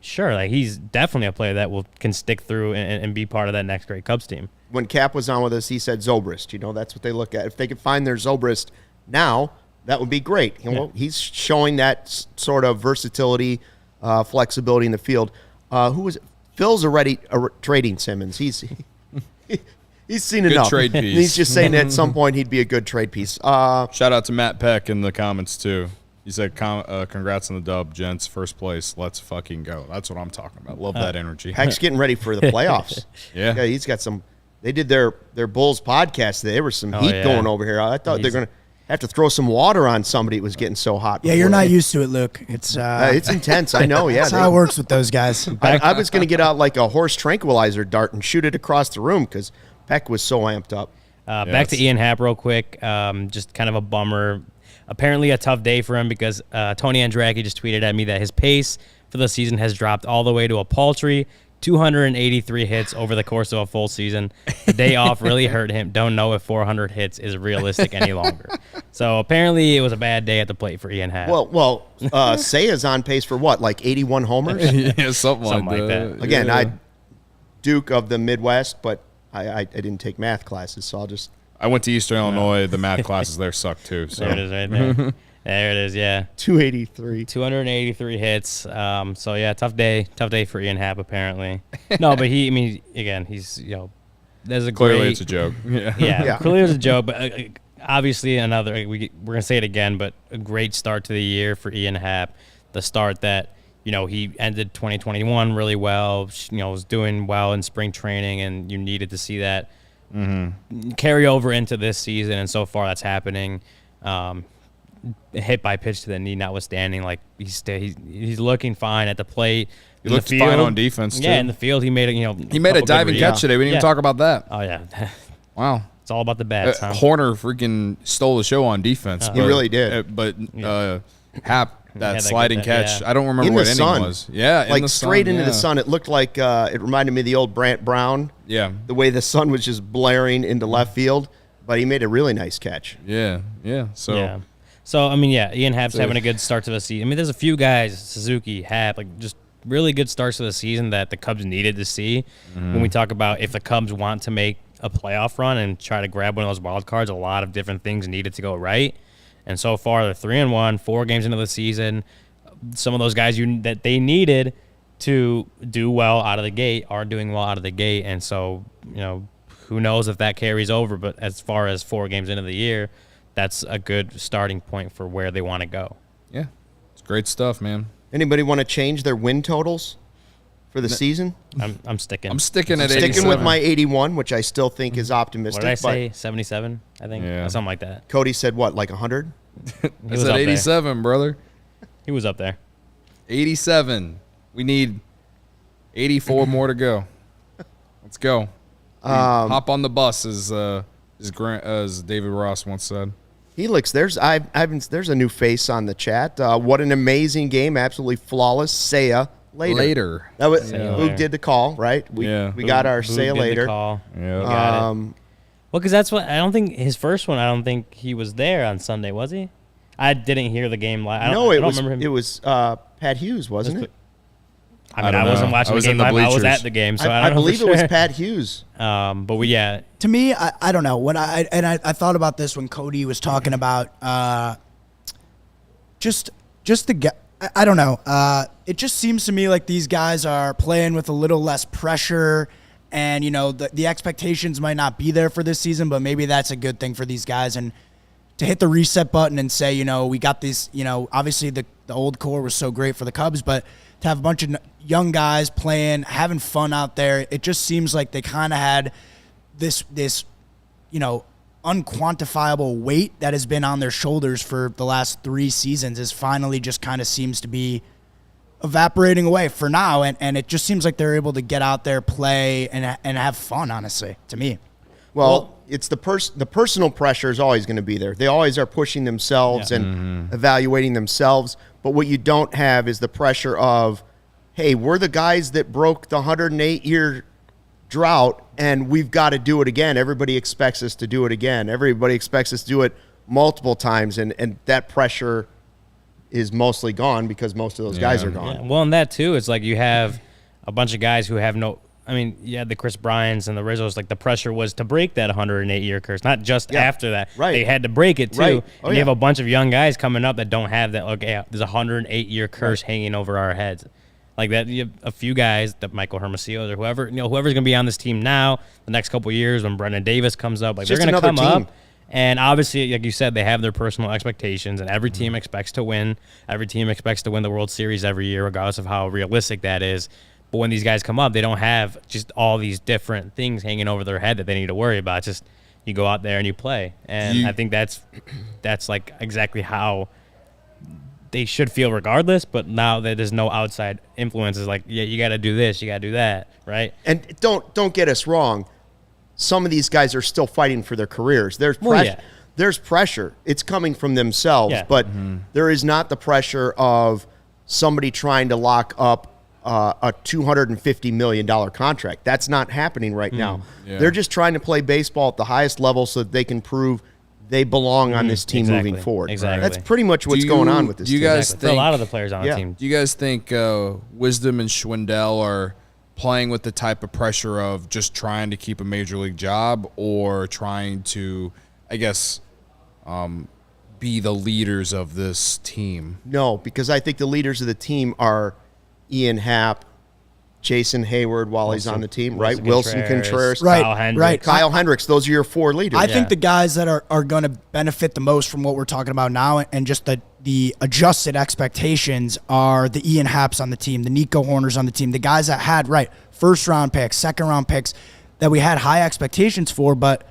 Speaker 2: sure, like he's definitely a player that can stick through and be part of that next great Cubs team. When
Speaker 1: Cap was on with us, he said Zobrist. That's what they look at. If they could find their Zobrist now, that would be great. He's showing that sort of versatility, flexibility in the field. Who was it? Phil's already trading Simmons. He's seen
Speaker 3: good
Speaker 1: enough.
Speaker 3: Trade piece.
Speaker 1: He's just saying that at some point he'd be a good trade piece.
Speaker 3: Shout out to Matt Peck in the comments too. He said, "Congrats on the dub, gents. First place. Let's fucking go." That's what I'm talking about. Love that energy.
Speaker 1: Peck's getting ready for the playoffs.
Speaker 3: Yeah,
Speaker 1: he's got some. They did their Bulls podcast. There was some heat going over here. I thought they're going to have to throw some water on somebody. It was getting so hot.
Speaker 4: Yeah, you're not used to it, Luke. It's
Speaker 1: intense. I know. Yeah,
Speaker 4: that's how it works with those guys.
Speaker 1: I was going to get out like a horse tranquilizer dart and shoot it across the room because Peck was so amped up.
Speaker 2: Back to Ian Happ real quick. Just kind of a bummer. Apparently a tough day for him because Tony Andracki just tweeted at me that his pace for the season has dropped all the way to a paltry 283 hits over the course of a full season. The day off really hurt him. Don't know if 400 hits is realistic any longer. So apparently it was a bad day at the plate for Ian Happ.
Speaker 1: Well, Seiya's on pace for what, like 81 homers?
Speaker 3: Yeah, something like that.
Speaker 1: Again, I Duke of the Midwest, but I didn't take math classes, so
Speaker 3: I went to Eastern Illinois. The math classes there suck too. So.
Speaker 2: There it is right there. There it is, yeah. 283 hits. So yeah, tough day for Ian Happ apparently. No, but he's there's a
Speaker 3: clearly it's a joke.
Speaker 2: Yeah, clearly it's a joke. But obviously we're gonna say it again, but a great start to the year for Ian Happ. The start that he ended 2021 really well. Was doing well in spring training, and you needed to see that carry over into this season. And so far, that's happening. Hit by pitch to the knee notwithstanding, like he's looking fine at the plate.
Speaker 3: He looked fine on defense too.
Speaker 2: Yeah, in the field he made
Speaker 3: a diving catch today. We didn't even talk about that.
Speaker 2: Oh yeah.
Speaker 3: Wow.
Speaker 2: It's all about the bats.
Speaker 3: Hoerner freaking stole the show on defense.
Speaker 1: He really did.
Speaker 3: Happ, that sliding catch. I don't remember what inning it was. Yeah,
Speaker 1: like straight into the sun. It looked like it reminded me of the old Brant Brown.
Speaker 3: Yeah.
Speaker 1: The way the sun was just blaring into left field, but he made a really nice catch.
Speaker 3: Yeah.
Speaker 2: So, Ian Happ's having a good start to the season. There's a few guys, Suzuki, Happ, just really good starts to the season that the Cubs needed to see. When we talk about if the Cubs want to make a playoff run and try to grab one of those wild cards, a lot of different things needed to go right. And so far, they're 3-1, 4 games into the season. Some of those guys that they needed to do well out of the gate are doing well out of the gate. And so, who knows if that carries over. But as far as 4 games into the year, that's a good starting point for where they want to go.
Speaker 3: Yeah, it's great stuff, man.
Speaker 1: Anybody want to change their win totals for the season?
Speaker 2: I'm sticking.
Speaker 3: I'm sticking at 87.
Speaker 1: Sticking with my 81, which I still think is optimistic.
Speaker 2: What did I say? 77, I think? Yeah. Something like that.
Speaker 1: Cody said what, like 100?
Speaker 3: I said 87, brother.
Speaker 2: He was up there.
Speaker 3: 87. We need 84 more to go. Let's go. Hop on the bus, as David Ross once said.
Speaker 1: Helix, there's a new face on the chat. What an amazing game. Absolutely flawless. Seiya later. That was who did the call, right? We got our Seiya later.
Speaker 2: Call. Yeah. Got it. Well, because that's what I don't think his first one. I don't think he was there on Sunday, was he? I didn't hear the game live.
Speaker 1: No, it was. It was Pat Hughes, wasn't it?
Speaker 2: I mean, I wasn't watching the game live. I was at the game, so I don't know.
Speaker 1: I believe it was Pat Huges.
Speaker 2: But yeah.
Speaker 4: To me, I don't know. When I thought about this when Cody was talking about just the get. I don't know. It just seems to me like these guys are playing with a little less pressure. And, the expectations might not be there for this season, but maybe that's a good thing for these guys. And to hit the reset button and say, we got these, obviously the old core was so great for the Cubs, but to have a bunch of young guys playing, having fun out there, it just seems like they kind of had this unquantifiable weight that has been on their shoulders for the last 3 seasons is finally just kind of seems to be evaporating away for now, and it just seems like they're able to get out there, play, and have fun, honestly, to me.
Speaker 1: Well, it's the personal pressure is always going to be there. They always are pushing themselves and evaluating themselves, but what you don't have is the pressure of, hey, we're the guys that broke the 108-year drought, and we've got to do it again. Everybody expects us to do it again. Everybody expects us to do it multiple times, and that pressure is mostly gone because most of those guys are gone.
Speaker 2: Yeah. Well, and that too, it's like you have a bunch of guys who have no. I mean, you had the Chris Bryans and the Rizzos. Like the pressure was to break that 108-year curse, not just after that.
Speaker 1: Right.
Speaker 2: They had to break it too.
Speaker 1: Right.
Speaker 2: And you have a bunch of young guys coming up that don't have that. Okay, there's a 108-year curse hanging over our heads. Like that, you have a few guys, that Michael Hermosillo or whoever, whoever's going to be on this team now, the next couple of years when Brendan Davis comes up, like they're going to come up. And obviously, like you said, they have their personal expectations, and every team expects to win. Every team expects to win the World Series every year, regardless of how realistic that is. But when these guys come up, they don't have just all these different things hanging over their head that they need to worry about. It's just you go out there and you play. And I think that's like exactly how they should feel regardless. But now that there's no outside influences, like, you got to do this, you got to do that, right?
Speaker 1: And don't get us wrong. Some of these guys are still fighting for their careers. There's pressure. There's pressure. It's coming from themselves, but there is not the pressure of somebody trying to lock up a $250 million contract. That's not happening right now. Yeah. They're just trying to play baseball at the highest level so that they can prove they belong on this team moving forward.
Speaker 2: Exactly.
Speaker 1: That's pretty much what's going on with this team.
Speaker 2: You guys think, for a lot of the players on the team.
Speaker 3: Do you guys think Wisdom and Schwindel are playing with the type of pressure of just trying to keep a major league job, or trying to, I guess, be the leaders of this team?
Speaker 1: No, because I think the leaders of the team are Ian Happ, Jason Hayward while he's on the team, right? Wilson Contreras, Kyle Hendricks. Those are your 4 leaders.
Speaker 4: I think the guys that are going to benefit the most from what we're talking about now, and just the adjusted expectations, are the Ian Happs on the team, the Nico Horners on the team, the guys that had first-round picks, second-round picks that we had high expectations for, but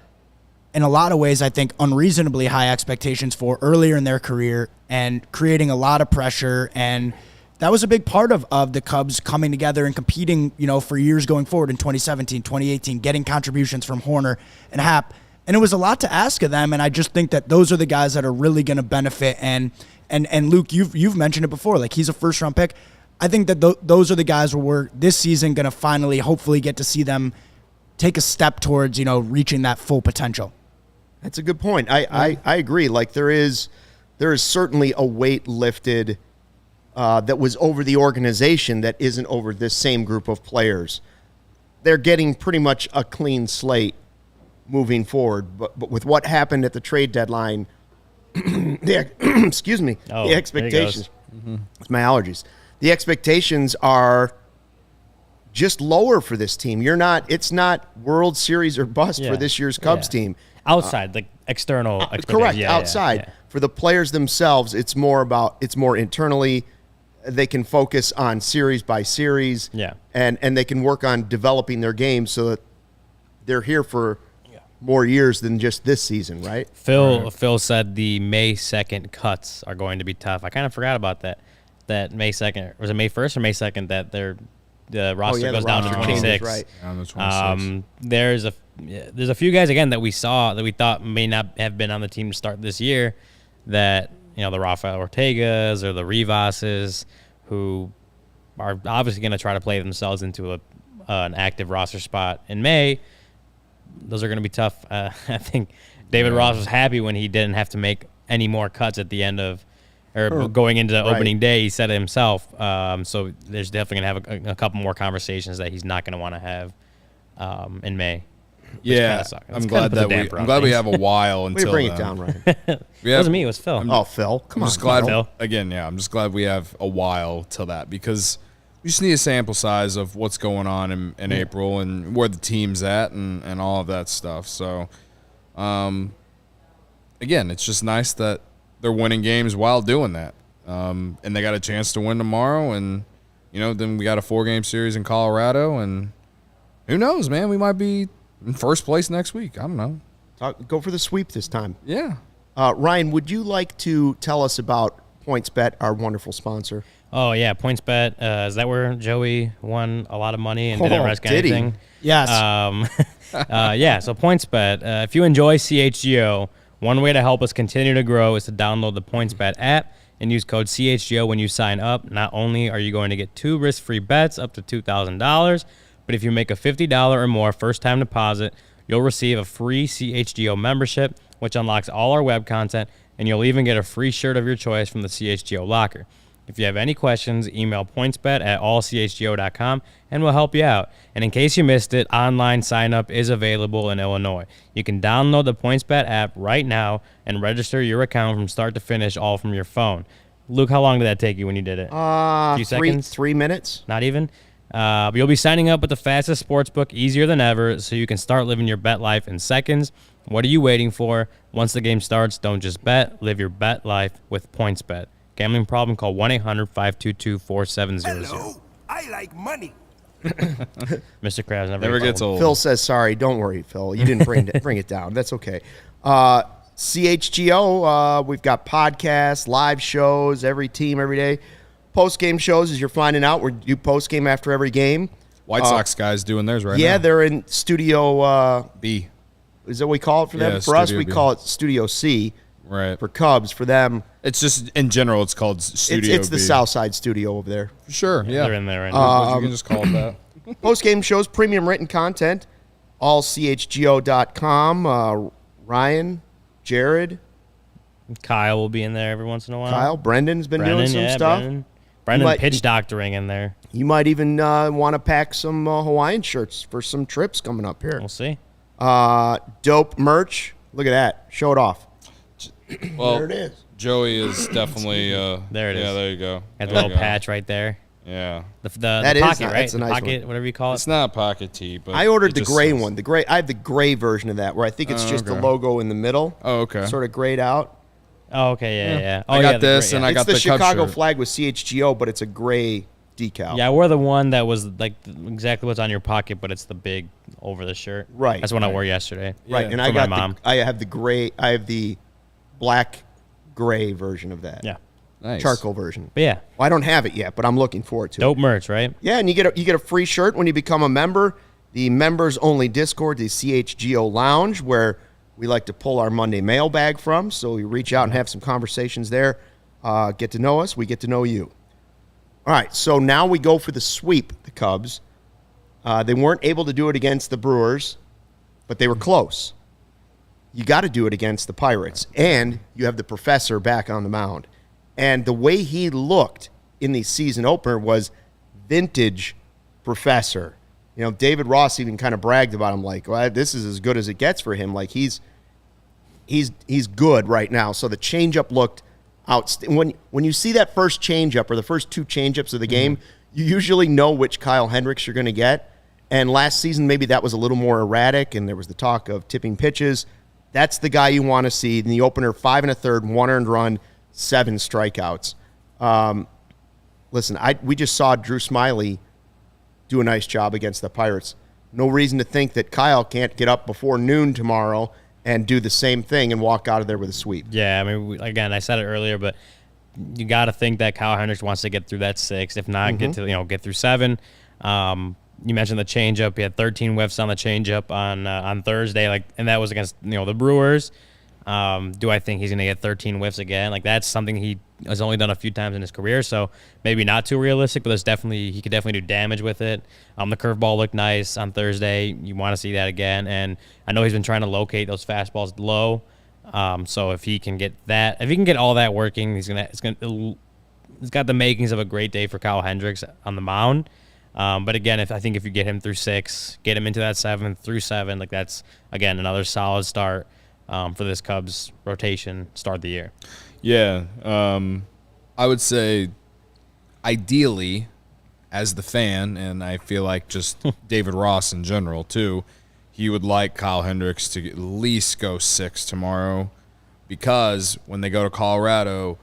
Speaker 4: in a lot of ways, I think unreasonably high expectations for earlier in their career, and creating a lot of pressure. And that was a big part of the Cubs coming together and competing, for years going forward in 2017, 2018, getting contributions from Horner and Happ. And it was a lot to ask of them, and I just think that those are the guys that are really going to benefit. And Luke, you've mentioned it before, like he's a first-round pick. I think that those are the guys where we're this season going to finally, hopefully, get to see them take a step towards, reaching that full potential.
Speaker 1: That's a good point. I agree. Like there is certainly a weight lifted that was over the organization that isn't over this same group of players. They're getting pretty much a clean slate moving forward. But with what happened at the trade deadline, the expectations. It's my allergies. The expectations are just lower for this team. It's not World Series or bust for this year's Cubs team.
Speaker 2: Outside, like external expectations.
Speaker 1: Correct. Outside. For the players themselves, it's more internally. They can focus on series by series. And they can work on developing their game so that they're here for more years than just this season, right?
Speaker 2: Phil said the May 2nd cuts are going to be tough. I kind of forgot about that. that May 2nd, was it May 1st or May 2nd that the roster goes down to 26.
Speaker 1: Right.
Speaker 3: Down to 26.
Speaker 2: There's a few guys again that we thought may not have been on the team to start this year, that the Rafael Ortegas or the Rivas's, who are obviously going to try to play themselves into an active roster spot in May. Those are going to be tough. I think David Ross was happy when he didn't have to make any more cuts at the end of, or going into opening day. He said it himself. So there's definitely going to have a couple more conversations that he's not going to want to have in May.
Speaker 3: Yeah, I'm glad we have a while until.
Speaker 1: Bring it down, Ryan.
Speaker 2: It wasn't me. It was Phil.
Speaker 1: Phil. Come on,
Speaker 3: just glad,
Speaker 2: Phil.
Speaker 3: Again, I'm just glad we have a while till that, because we just need a sample size of what's going on in April and where the team's at and all of that stuff. So, again, it's just nice that they're winning games while doing that. And they got a chance to win tomorrow, and then we got a 4-game series in Colorado, and who knows, man? We might be in first place next week. I don't know.
Speaker 1: Go for the sweep this time.
Speaker 3: Yeah.
Speaker 1: Ryan, would you like to tell us about PointsBet, our wonderful sponsor?
Speaker 2: Oh, yeah, PointsBet. Is that where Joey won a lot of money and didn't risk anything?
Speaker 4: Yes.
Speaker 2: Yeah, so PointsBet. If you enjoy CHGO, one way to help us continue to grow is to download the PointsBet app and use code CHGO when you sign up. Not only are you going to get 2 risk-free bets up to $2,000, but if you make a $50 or more first-time deposit, you'll receive a free CHGO membership, which unlocks all our web content, and you'll even get a free shirt of your choice from the CHGO locker. If you have any questions, email pointsbet@allchgo.com, and we'll help you out. And in case you missed it, online sign-up is available in Illinois. You can download the PointsBet app right now and register your account from start to finish, all from your phone. Luke, how long did that take you when you did it?
Speaker 1: A few seconds? 3 minutes.
Speaker 2: Not even? But you'll be signing up with the fastest sportsbook, easier than ever, so you can start living your bet life in seconds. What are you waiting for? Once the game starts, don't just bet. Live your bet life with PointsBet. Gambling problem? Call 1-800-522-4700.
Speaker 6: Hello, I like money.
Speaker 2: Mr. Krabs
Speaker 3: never gets old.
Speaker 1: Phil says, sorry. Don't worry, Phil. You didn't bring it down. That's okay. CHGO, we've got podcasts, live shows, every team, every day. Post-game shows, as you're finding out, we do post-game after every game.
Speaker 3: White Sox guys doing theirs right now.
Speaker 1: Yeah, they're in Studio
Speaker 3: B.
Speaker 1: Is that what we call it for them?
Speaker 3: Yeah,
Speaker 1: for us, we
Speaker 3: B.
Speaker 1: call it Studio C.
Speaker 3: Right.
Speaker 1: For Cubs, for them.
Speaker 3: It's just, in general, it's called Studio
Speaker 1: It's the
Speaker 3: B.
Speaker 1: South Side Studio over there.
Speaker 3: Sure, yeah.
Speaker 2: They're in there right now.
Speaker 3: You can just call it that.
Speaker 1: Post-game shows, premium written content, allchgo.com. Ryan, Jared.
Speaker 2: Kyle will be in there every once in a while.
Speaker 1: Brendan's been doing some stuff.
Speaker 2: Brendan pitch doctoring in there.
Speaker 1: You might even want to pack some Hawaiian shirts for some trips coming up here.
Speaker 2: We'll see.
Speaker 1: Dope merch. Look at that. Show it off.
Speaker 3: Well,
Speaker 1: there it is.
Speaker 3: Joey is definitely.
Speaker 2: There it is.
Speaker 3: Yeah, there you go.
Speaker 2: Got the little patch right there.
Speaker 3: Yeah.
Speaker 2: The pocket, right?
Speaker 1: That's a
Speaker 2: the
Speaker 1: nice
Speaker 2: pocket,
Speaker 1: one.
Speaker 2: whatever you call it.
Speaker 3: It's not a pocket tee, but
Speaker 1: I ordered the gray one. I have the gray version of that, where I think it's just the logo in the middle.
Speaker 3: Oh, okay.
Speaker 1: Sort of grayed out.
Speaker 2: Oh, okay, yeah. Oh,
Speaker 3: I got this, and I got the
Speaker 1: It's the Chicago
Speaker 3: Cubs shirt.
Speaker 1: flag with CHGO, but it's a gray decal.
Speaker 2: Yeah, I wore the one that was like exactly what's on your pocket, but it's the big over the shirt.
Speaker 1: Right.
Speaker 2: That's one I wore yesterday.
Speaker 1: Right, and
Speaker 2: for my mom.
Speaker 1: I have the gray. I have the black gray version of that.
Speaker 2: Yeah.
Speaker 3: Nice.
Speaker 1: Charcoal version.
Speaker 2: But yeah.
Speaker 1: Well, I don't have it yet, but I'm looking forward to it.
Speaker 2: Dope merch, right?
Speaker 1: Yeah, and you get a free shirt when you become a member. The members only Discord, the CHGO Lounge, where we like to pull our Monday mailbag from. So you reach out and have some conversations there. Get to know us. We get to know you. All right, so now we go for the sweep, the Cubs. They weren't able to do it against the Brewers, but they were close. You got to do it against the Pirates. And you have the professor back on the mound. And the way he looked in the season opener was vintage professor. David Ross even kind of bragged about him, like, well, this is as good as it gets for him. Like, he's good right now. So the changeup looked outstanding. When you see that first changeup or the first two changeups of the game, you usually know which Kyle Hendricks you're going to get. And last season, maybe that was a little more erratic, and there was the talk of tipping pitches. That's the guy you want to see. In the opener, 5 1/3, 1 earned run, 7 strikeouts. Listen, we just saw Drew Smyly do a nice job against the Pirates. No reason to think that Kyle can't get up before noon tomorrow and do the same thing and walk out of there with a sweep.
Speaker 2: Yeah, I mean, again, I said it earlier, but you got to think that Kyle Hendricks wants to get through that 6. If not, get through 7. You mentioned the changeup. He had 13 whiffs on the changeup on Thursday, and that was against the Brewers. Do I think he's going to get 13 whiffs again? That's something he has only done a few times in his career, so maybe not too realistic, but he could definitely do damage with it. The curveball looked nice on Thursday. You want to see that again, and I know he's been trying to locate those fastballs low. So if he can get all that working, he's got the makings of a great day for Kyle Hendricks on the mound. But again, if you get him through 6, get him into that 7 through 7, that's again another solid start for this Cubs rotation start the year.
Speaker 3: Yeah, I would say ideally, as the fan, and I feel like just David Ross in general too, he would like Kyle Hendricks to at least go 6 tomorrow, because when they go to Colorado,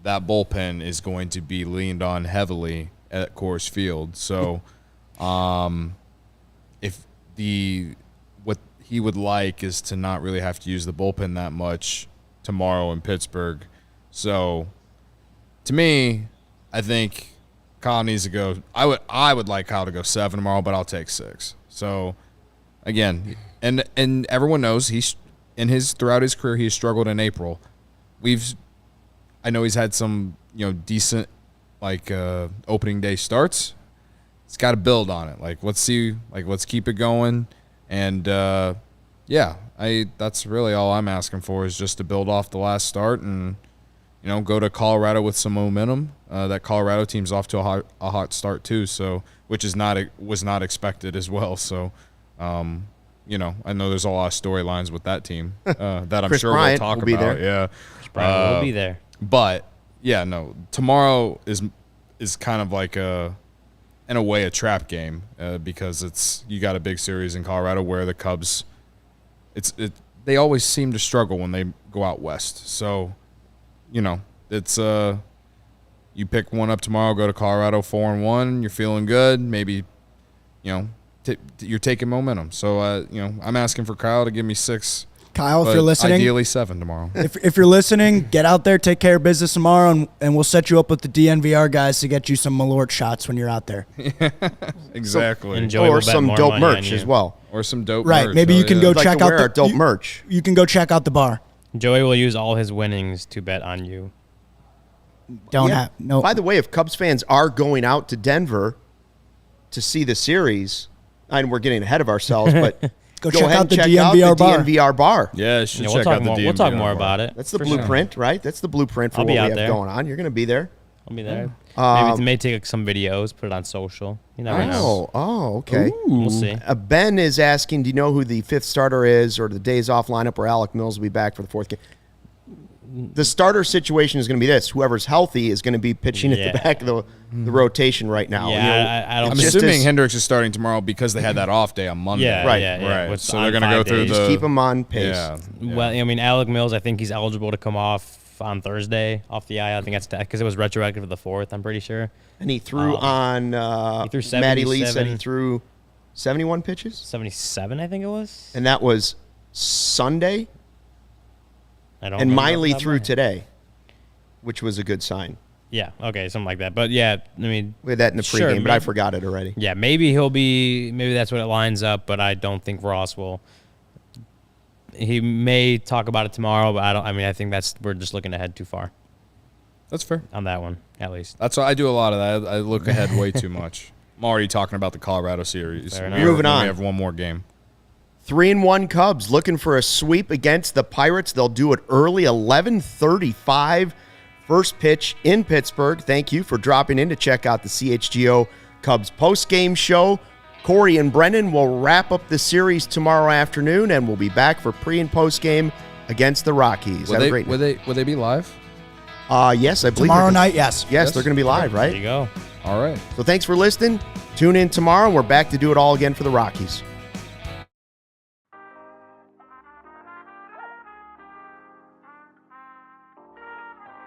Speaker 3: that bullpen is going to be leaned on heavily at Coors Field. So, what he would like is to not really have to use the bullpen that much tomorrow in Pittsburgh. So, to me, I think Kyle needs to go. I would like Kyle to go 7 tomorrow, but I'll take 6. So, again, and everyone knows throughout his career he has struggled in April. I know he's had some decent opening day starts. It's got to build on it. Let's keep it going. And that's really all I'm asking for, is just to build off the last start and go to Colorado with some momentum. That Colorado team's off to a hot start too, so which was not expected as well. So I know there's a lot of storylines with that team that I'm
Speaker 1: Chris
Speaker 3: sure
Speaker 1: Bryant
Speaker 3: we'll talk
Speaker 1: will be
Speaker 3: about.
Speaker 1: there.
Speaker 3: Yeah,
Speaker 2: Chris Bryant will be there.
Speaker 3: But yeah, no, tomorrow is kind of like in a way a trap game, because you got a big series in Colorado where the Cubs, they always seem to struggle when they go out west. So, it's you pick one up tomorrow, go to Colorado 4-1, you're feeling good. Maybe, you're taking momentum. So, I'm asking for Kyle to give me 6.
Speaker 4: Kyle, if you're listening,
Speaker 3: ideally 7 tomorrow.
Speaker 4: If you're listening, get out there, take care of business tomorrow, and we'll set you up with the DNVR guys to get you some Malort shots when you're out there.
Speaker 3: Exactly.
Speaker 1: Or some dope merch as well.
Speaker 3: Or some dope
Speaker 4: merch.
Speaker 3: Right,
Speaker 4: maybe you can go check out
Speaker 1: the dope merch.
Speaker 4: You can go check out the bar.
Speaker 2: Joey will use all his winnings to bet on you.
Speaker 1: By the way, if Cubs fans are going out to Denver to see the series, and we're getting ahead of ourselves, but
Speaker 4: Go check out the DNVR bar.
Speaker 3: Yeah, check out the DNVR
Speaker 2: We'll talk more
Speaker 3: bar.
Speaker 2: about it.
Speaker 1: That's the blueprint, right? That's the blueprint for what we have going on. You're going to be there.
Speaker 2: I'll be there. Maybe may take some videos, put it on social. You never know.
Speaker 1: Oh, okay.
Speaker 2: We'll see.
Speaker 1: Ben is asking, do you know who the 5th starter is, or the days off lineup where Alec Mills will be back for the 4th game? The starter situation is going to be this: whoever's healthy is going to be pitching at the back of the rotation right now.
Speaker 2: Yeah,
Speaker 3: I'm assuming Hendricks is starting tomorrow because they had that off day on Monday.
Speaker 2: Yeah,
Speaker 3: right. So they're going to go through
Speaker 1: just keep him on pace.
Speaker 3: Yeah.
Speaker 2: Well, Alec Mills, I think he's eligible to come off on Thursday off the IL. I think that's because it was retroactive to the 4th. I'm pretty sure.
Speaker 1: And he threw on.
Speaker 2: He threw 77.
Speaker 1: Matty Lee said he threw 71 pitches.
Speaker 2: 77, I think it was.
Speaker 1: And that was Sunday.
Speaker 2: And
Speaker 1: Miley threw today, which was a good sign.
Speaker 2: Yeah, okay, something like that. But yeah, we
Speaker 1: had that in the pregame, but I forgot it already.
Speaker 2: Yeah, maybe that's what it lines up, but I don't think Ross will. He may talk about it tomorrow, but I think we're just looking ahead too far.
Speaker 3: That's fair.
Speaker 2: On that one, at least.
Speaker 3: That's why I do a lot of that. I look ahead way too much. I'm already talking about the Colorado series.
Speaker 1: Moving on.
Speaker 3: We have one more game.
Speaker 1: 3-1 Cubs looking for a sweep against the Pirates. They'll do it early, 11:35. First pitch in Pittsburgh. Thank you for dropping in to check out the CHGO Cubs Postgame Show. Corey and Brendan will wrap up the series tomorrow afternoon, and we'll be back for pre- and postgame against the Rockies.
Speaker 3: Will they be live?
Speaker 1: Yes, I believe
Speaker 4: tomorrow night. Yes,
Speaker 1: they're going to be live, right?
Speaker 2: There you go.
Speaker 3: All right.
Speaker 1: So thanks for listening. Tune in tomorrow. We're back to do it all again for the Rockies.